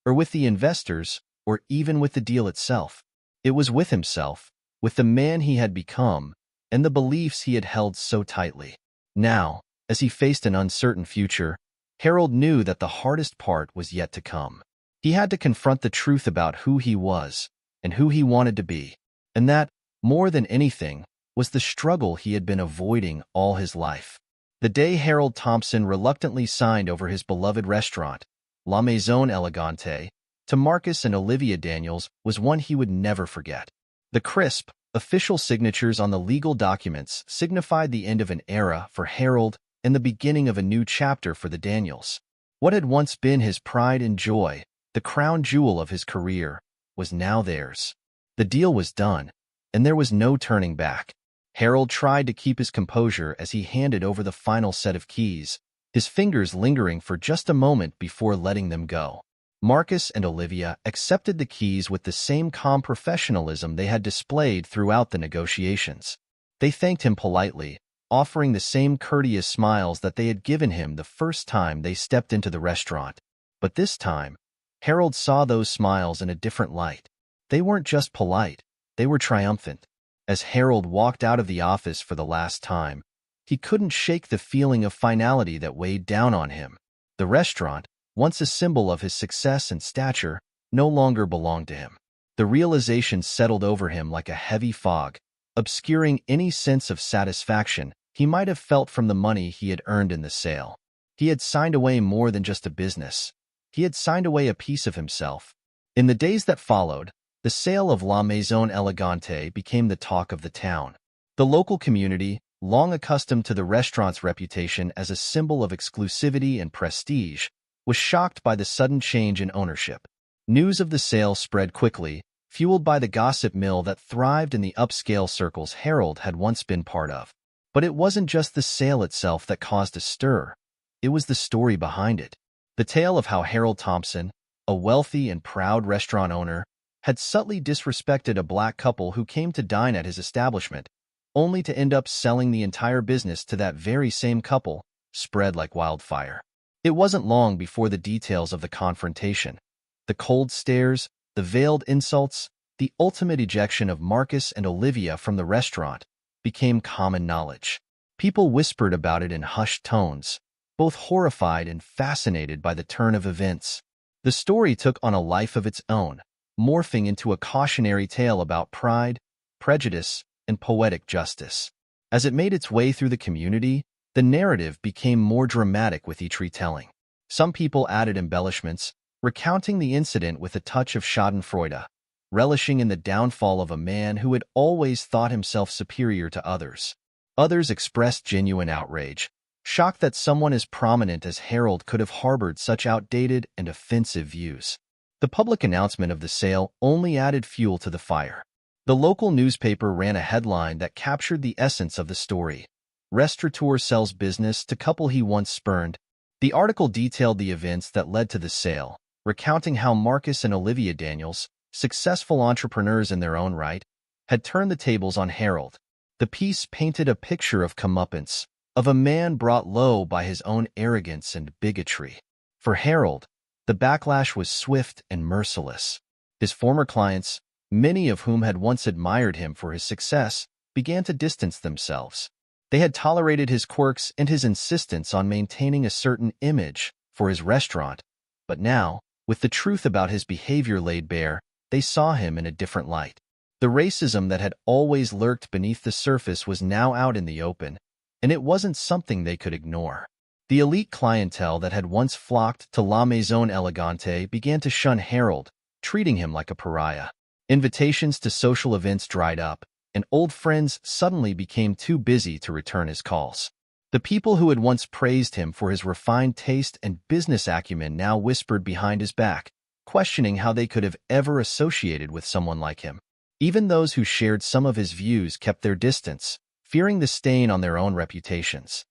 or with the investors, or even with the deal itself. It was with himself, with the man he had become, and the beliefs he had held so tightly. Now, as he faced an uncertain future, Harold knew that the hardest part was yet to come. He had to confront the truth about who he was and who he wanted to be, and that, more than anything, was the struggle he had been avoiding all his life. The day Harold Thompson reluctantly signed over his beloved restaurant, La Maison Elegante, to Marcus and Olivia Daniels was one he would never forget. The crisp, official signatures on the legal documents signified the end of an era for Harold and the beginning of a new chapter for the Daniels. What had once been his pride and joy, the crown jewel of his career, was now theirs. The deal was done, and there was no turning back. Harold tried to keep his composure as he handed over the final set of keys, his fingers lingering for just a moment before letting them go. Marcus and Olivia accepted the keys with the same calm professionalism they had displayed throughout the negotiations. They thanked him politely, offering the same courteous smiles that they had given him the first time they stepped into the restaurant. But this time, Harold saw those smiles in a different light. They weren't just polite, they were triumphant. As Harold walked out of the office for the last time, he couldn't shake the feeling of finality that weighed down on him. The restaurant, once a symbol of his success and stature, no longer belonged to him. The realization settled over him like a heavy fog, obscuring any sense of satisfaction he might have felt from the money he had earned in the sale. He had signed away more than just a business. He had signed away a piece of himself. In the days that followed, the sale of La Maison Elegante became the talk of the town. The local community, long accustomed to the restaurant's reputation as a symbol of exclusivity and prestige, was shocked by the sudden change in ownership. News of the sale spread quickly, fueled by the gossip mill that thrived in the upscale circles Harold had once been part of. But it wasn't just the sale itself that caused a stir. It was the story behind it. The tale of how Harold Thompson, a wealthy and proud restaurant owner, had subtly disrespected a black couple who came to dine at his establishment, only to end up selling the entire business to that very same couple, spread like wildfire. It wasn't long before the details of the confrontation, the cold stares, the veiled insults, the ultimate ejection of Marcus and Olivia from the restaurant became common knowledge. People whispered about it in hushed tones, both horrified and fascinated by the turn of events. The story took on a life of its own, morphing into a cautionary tale about pride, prejudice, and poetic justice. As it made its way through the community, the narrative became more dramatic with each retelling. Some people added embellishments, recounting the incident with a touch of schadenfreude, relishing in the downfall of a man who had always thought himself superior to others. Others expressed genuine outrage, shocked that someone as prominent as Harold could have harbored such outdated and offensive views. The public announcement of the sale only added fuel to the fire. The local newspaper ran a headline that captured the essence of the story. Restaurateur sells business to couple he once spurned. The article detailed the events that led to the sale, recounting how Marcus and Olivia Daniels, successful entrepreneurs in their own right, had turned the tables on Harold. The piece painted a picture of comeuppance, of a man brought low by his own arrogance and bigotry. For Harold, the backlash was swift and merciless. His former clients, many of whom had once admired him for his success, began to distance themselves. They had tolerated his quirks and his insistence on maintaining a certain image for his restaurant, but now, with the truth about his behavior laid bare, they saw him in a different light. The racism that had always lurked beneath the surface was now out in the open, and it wasn't something they could ignore. The elite clientele that had once flocked to La Maison Elegante began to shun Harold, treating him like a pariah. Invitations to social events dried up, and old friends suddenly became too busy to return his calls. The people who had once praised him for his refined taste and business acumen now whispered behind his back, questioning how they could have ever associated with someone like him. Even those who shared some of his views kept their distance, fearing the stain on their own reputations.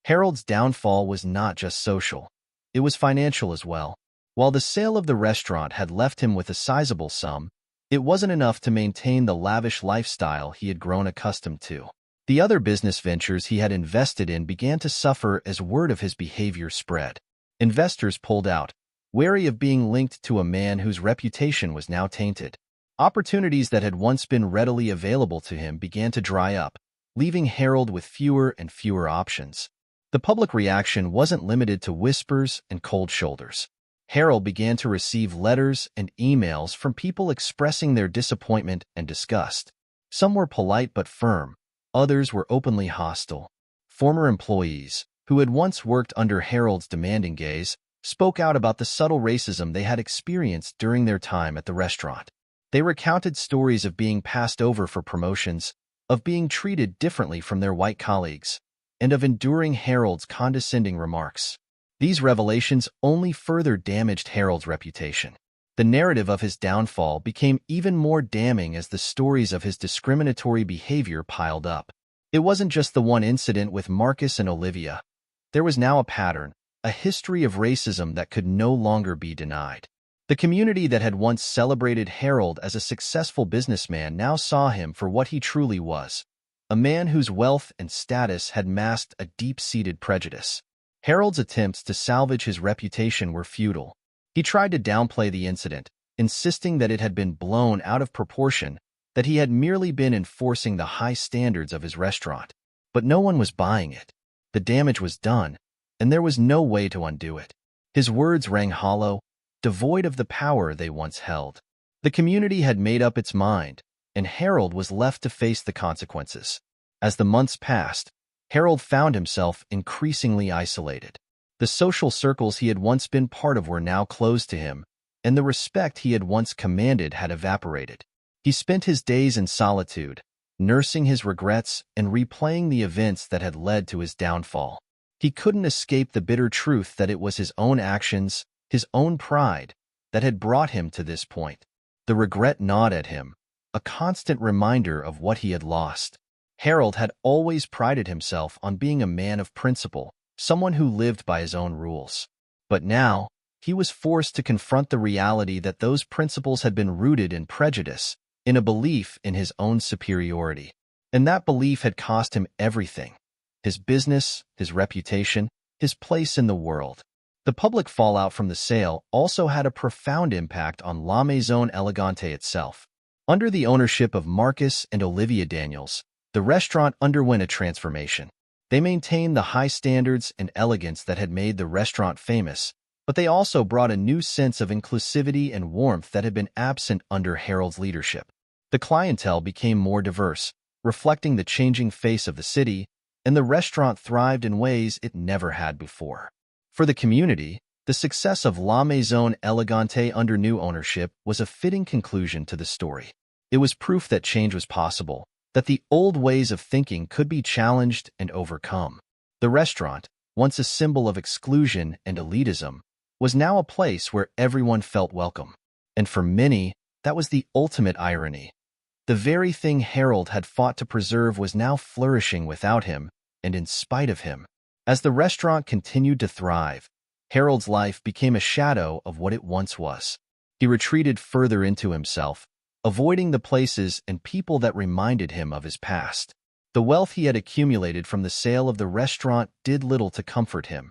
Harold's downfall was not just social. It was financial as well. While the sale of the restaurant had left him with a sizable sum, it wasn't enough to maintain the lavish lifestyle he had grown accustomed to. The other business ventures he had invested in began to suffer as word of his behavior spread. Investors pulled out, wary of being linked to a man whose reputation was now tainted. Opportunities that had once been readily available to him began to dry up, leaving Harold with fewer and fewer options. The public reaction wasn't limited to whispers and cold shoulders. Harold began to receive letters and emails from people expressing their disappointment and disgust. Some were polite but firm, others were openly hostile. Former employees, who had once worked under Harold's demanding gaze, spoke out about the subtle racism they had experienced during their time at the restaurant. They recounted stories of being passed over for promotions, of being treated differently from their white colleagues, and of enduring Harold's condescending remarks. These revelations only further damaged Harold's reputation. The narrative of his downfall became even more damning as the stories of his discriminatory behavior piled up. It wasn't just the one incident with Marcus and Olivia. There was now a pattern, a history of racism that could no longer be denied. The community that had once celebrated Harold as a successful businessman now saw him for what he truly was, a man whose wealth and status had masked a deep-seated prejudice. Harold's attempts to salvage his reputation were futile. He tried to downplay the incident, insisting that it had been blown out of proportion, that he had merely been enforcing the high standards of his restaurant. But no one was buying it. The damage was done, and there was no way to undo it. His words rang hollow, devoid of the power they once held. The community had made up its mind, and Harold was left to face the consequences. As the months passed, Harold found himself increasingly isolated. The social circles he had once been part of were now closed to him, and the respect he had once commanded had evaporated. He spent his days in solitude, nursing his regrets and replaying the events that had led to his downfall. He couldn't escape the bitter truth that it was his own actions, his own pride, that had brought him to this point. The regret gnawed at him, a constant reminder of what he had lost. Harold had always prided himself on being a man of principle, someone who lived by his own rules. But now, he was forced to confront the reality that those principles had been rooted in prejudice, in a belief in his own superiority. And that belief had cost him everything: his business, his reputation, his place in the world. The public fallout from the sale also had a profound impact on La Maison Elegante itself. Under the ownership of Marcus and Olivia Daniels, the restaurant underwent a transformation. They maintained the high standards and elegance that had made the restaurant famous, but they also brought a new sense of inclusivity and warmth that had been absent under Harold's leadership. The clientele became more diverse, reflecting the changing face of the city, and the restaurant thrived in ways it never had before. For the community, the success of La Maison Elegante under new ownership was a fitting conclusion to the story. It was proof that change was possible, that the old ways of thinking could be challenged and overcome. The restaurant, once a symbol of exclusion and elitism, was now a place where everyone felt welcome. And for many, that was the ultimate irony. The very thing Harold had fought to preserve was now flourishing without him and in spite of him. As the restaurant continued to thrive, Harold's life became a shadow of what it once was. He retreated further into himself, avoiding the places and people that reminded him of his past. The wealth he had accumulated from the sale of the restaurant did little to comfort him.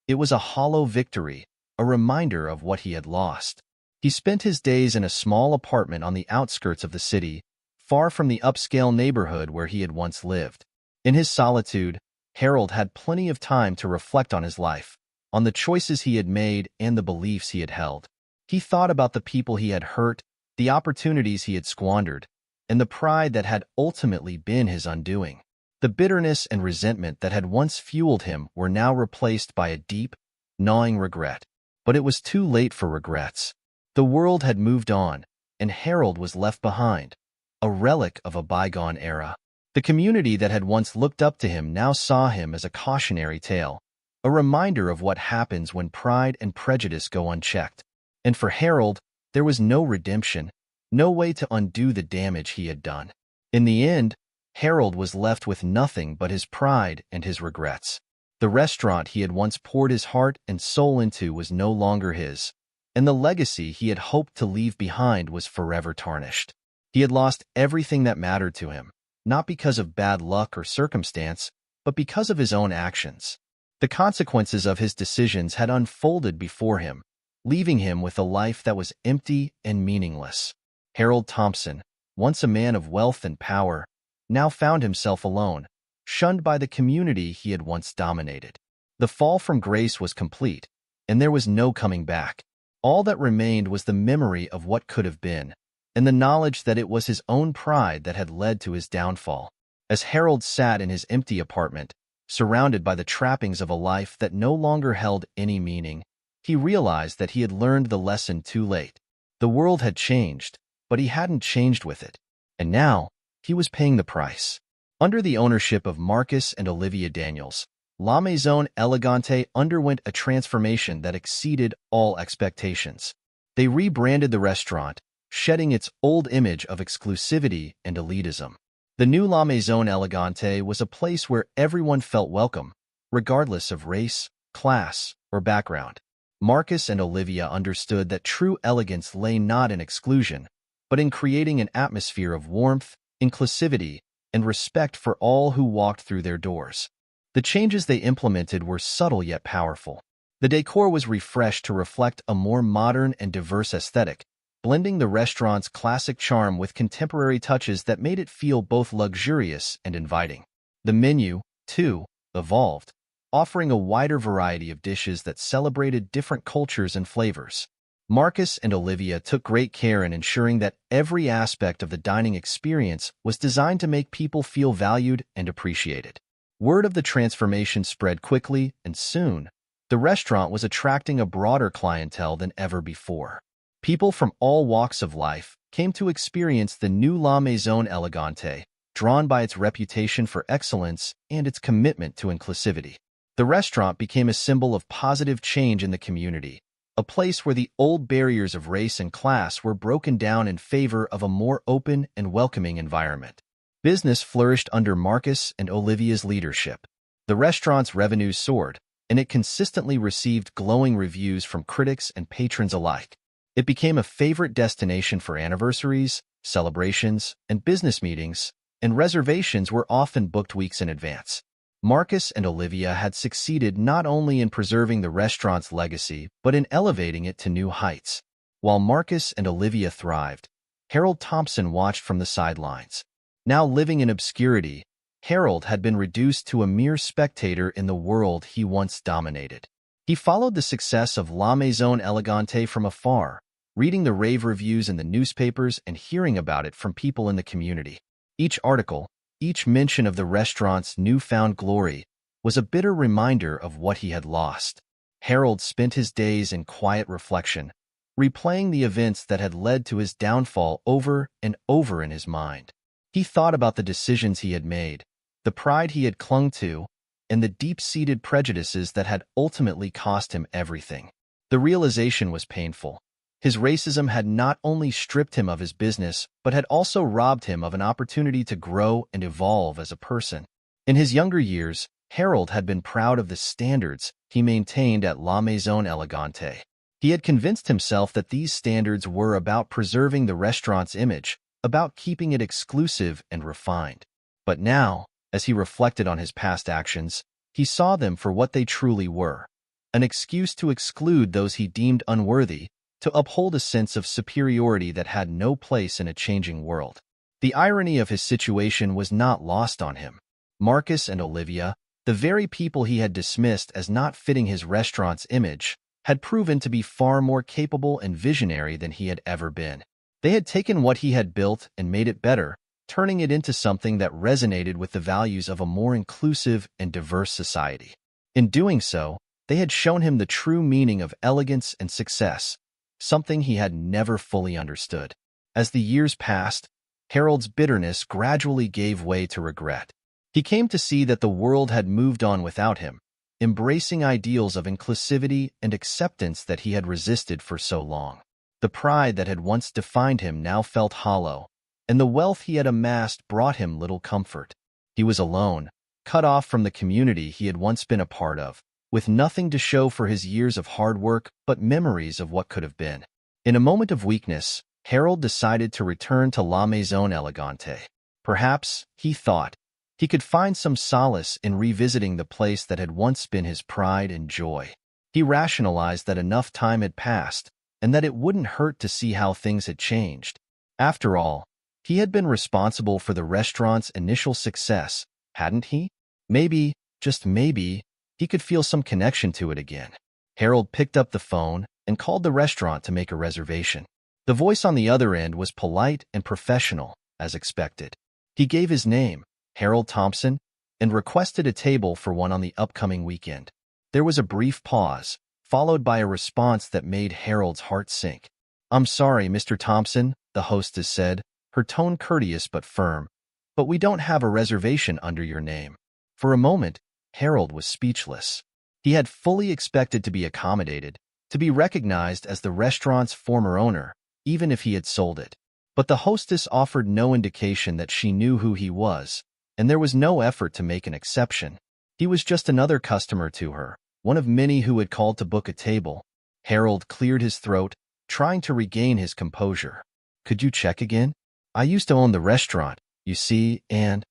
It was a hollow victory, a reminder of what he had lost. He spent his days in a small apartment on the outskirts of the city, far from the upscale neighborhood where he had once lived. In his solitude, Harold had plenty of time to reflect on his life, on the choices he had made and the beliefs he had held. He thought about the people he had hurt, the opportunities he had squandered, and the pride that had ultimately been his undoing. The bitterness and resentment that had once fueled him were now replaced by a deep, gnawing regret. But it was too late for regrets. The world had moved on, and Harold was left behind, a relic of a bygone era. The community that had once looked up to him now saw him as a cautionary tale, a reminder of what happens when pride and prejudice go unchecked. And for Harold, there was no redemption, no way to undo the damage he had done. In the end, Harold was left with nothing but his pride and his regrets. The restaurant he had once poured his heart and soul into was no longer his, and the legacy he had hoped to leave behind was forever tarnished. He had lost everything that mattered to him, not because of bad luck or circumstance, but because of his own actions. The consequences of his decisions had unfolded before him, leaving him with a life that was empty and meaningless. Harold Thompson, once a man of wealth and power, now found himself alone, shunned by the community he had once dominated. The fall from grace was complete, and there was no coming back. All that remained was the memory of what could have been, and the knowledge that it was his own pride that had led to his downfall. As Harold sat in his empty apartment, surrounded by the trappings of a life that no longer held any meaning, he realized that he had learned the lesson too late. The world had changed, but he hadn't changed with it, and now he was paying the price. Under the ownership of Marcus and Olivia Daniels, La Maison Elegante underwent a transformation that exceeded all expectations. They rebranded the restaurant, shedding its old image of exclusivity and elitism. The new La Maison Elegante was a place where everyone felt welcome, regardless of race, class, or background. Marcus and Olivia understood that true elegance lay not in exclusion, but in creating an atmosphere of warmth, inclusivity, and respect for all who walked through their doors. The changes they implemented were subtle yet powerful. The decor was refreshed to reflect a more modern and diverse aesthetic, blending the restaurant's classic charm with contemporary touches that made it feel both luxurious and inviting. The menu, too, evolved, offering a wider variety of dishes that celebrated different cultures and flavors. Marcus and Olivia took great care in ensuring that every aspect of the dining experience was designed to make people feel valued and appreciated. Word of the transformation spread quickly, and soon, the restaurant was attracting a broader clientele than ever before. People from all walks of life came to experience the new La Maison Elegante, drawn by its reputation for excellence and its commitment to inclusivity. The restaurant became a symbol of positive change in the community, a place where the old barriers of race and class were broken down in favor of a more open and welcoming environment. Business flourished under Marcus and Olivia's leadership. The restaurant's revenues soared, and it consistently received glowing reviews from critics and patrons alike. It became a favorite destination for anniversaries, celebrations, and business meetings, and reservations were often booked weeks in advance. Marcus and Olivia had succeeded not only in preserving the restaurant's legacy, but in elevating it to new heights. While Marcus and Olivia thrived, Harold Thompson watched from the sidelines. Now living in obscurity, Harold had been reduced to a mere spectator in the world he once dominated. He followed the success of La Maison Elegante from afar, reading the rave reviews in the newspapers and hearing about it from people in the community. Each article, each mention of the restaurant's newfound glory, was a bitter reminder of what he had lost. Harold spent his days in quiet reflection, replaying the events that had led to his downfall over and over in his mind. He thought about the decisions he had made, the pride he had clung to, and the deep-seated prejudices that had ultimately cost him everything. The realization was painful. His racism had not only stripped him of his business, but had also robbed him of an opportunity to grow and evolve as a person. In his younger years, Harold had been proud of the standards he maintained at La Maison Elegante. He had convinced himself that these standards were about preserving the restaurant's image, about keeping it exclusive and refined. But now, as he reflected on his past actions, he saw them for what they truly were: an excuse to exclude those he deemed unworthy, to uphold a sense of superiority that had no place in a changing world. The irony of his situation was not lost on him. Marcus and Olivia, the very people he had dismissed as not fitting his restaurant's image, had proven to be far more capable and visionary than he had ever been. They had taken what he had built and made it better, turning it into something that resonated with the values of a more inclusive and diverse society. In doing so, they had shown him the true meaning of elegance and success, something he had never fully understood. As the years passed, Harold's bitterness gradually gave way to regret. He came to see that the world had moved on without him, embracing ideals of inclusivity and acceptance that he had resisted for so long. The pride that had once defined him now felt hollow, and the wealth he had amassed brought him little comfort. He was alone, cut off from the community he had once been a part of, with nothing to show for his years of hard work but memories of what could have been. In a moment of weakness, Harold decided to return to La Maison Elegante. Perhaps, he thought, he could find some solace in revisiting the place that had once been his pride and joy. He rationalized that enough time had passed, and that it wouldn't hurt to see how things had changed. After all, he had been responsible for the restaurant's initial success, hadn't he? Maybe, just maybe, he could feel some connection to it again. Harold picked up the phone and called the restaurant to make a reservation. The voice on the other end was polite and professional, as expected. He gave his name, Harold Thompson, and requested a table for one on the upcoming weekend. There was a brief pause, followed by a response that made Harold's heart sink. "I'm sorry, Mr. Thompson," the hostess said, her tone courteous but firm, "but we don't have a reservation under your name." For a moment, Harold was speechless. He had fully expected to be accommodated, to be recognized as the restaurant's former owner, even if he had sold it. But the hostess offered no indication that she knew who he was, and there was no effort to make an exception. He was just another customer to her, one of many who had called to book a table. Harold cleared his throat, trying to regain his composure. "Could you check again? I used to own the restaurant, you see, and—"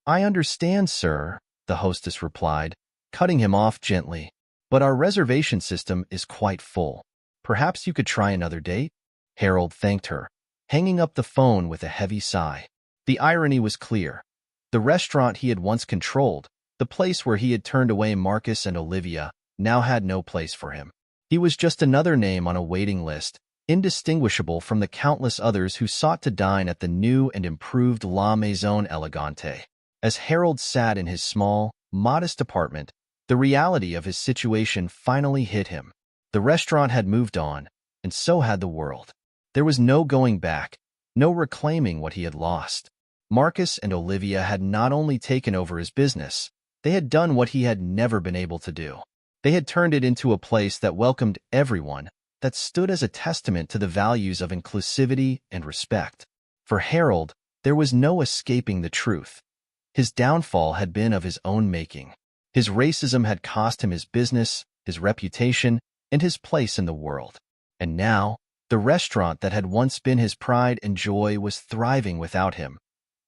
"I understand, sir," the hostess replied, cutting him off gently. "But our reservation system is quite full. Perhaps you could try another date?" Harold thanked her, hanging up the phone with a heavy sigh. The irony was clear. The restaurant he had once controlled, the place where he had turned away Marcus and Olivia, now had no place for him. He was just another name on a waiting list, indistinguishable from the countless others who sought to dine at the new and improved La Maison Elegante. As Harold sat in his small, modest apartment, the reality of his situation finally hit him. The restaurant had moved on, and so had the world. There was no going back, no reclaiming what he had lost. Marcus and Olivia had not only taken over his business, they had done what he had never been able to do. They had turned it into a place that welcomed everyone, that stood as a testament to the values of inclusivity and respect. For Harold, there was no escaping the truth. His downfall had been of his own making. His racism had cost him his business, his reputation, and his place in the world. And now, the restaurant that had once been his pride and joy was thriving without him,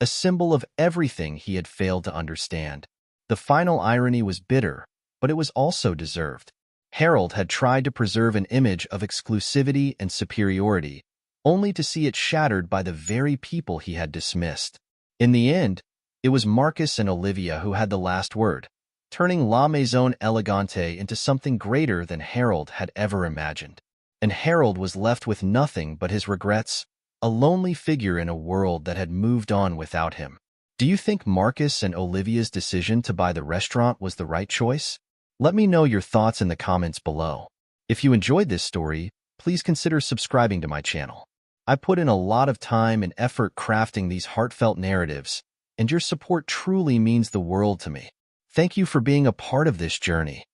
a symbol of everything he had failed to understand. The final irony was bitter, but it was also deserved. Harold had tried to preserve an image of exclusivity and superiority, only to see it shattered by the very people he had dismissed. In the end, it was Marcus and Olivia who had the last word, turning La Maison Elegante into something greater than Harold had ever imagined. And Harold was left with nothing but his regrets, a lonely figure in a world that had moved on without him. Do you think Marcus and Olivia's decision to buy the restaurant was the right choice? Let me know your thoughts in the comments below. If you enjoyed this story, please consider subscribing to my channel. I put in a lot of time and effort crafting these heartfelt narratives, and your support truly means the world to me. Thank you for being a part of this journey.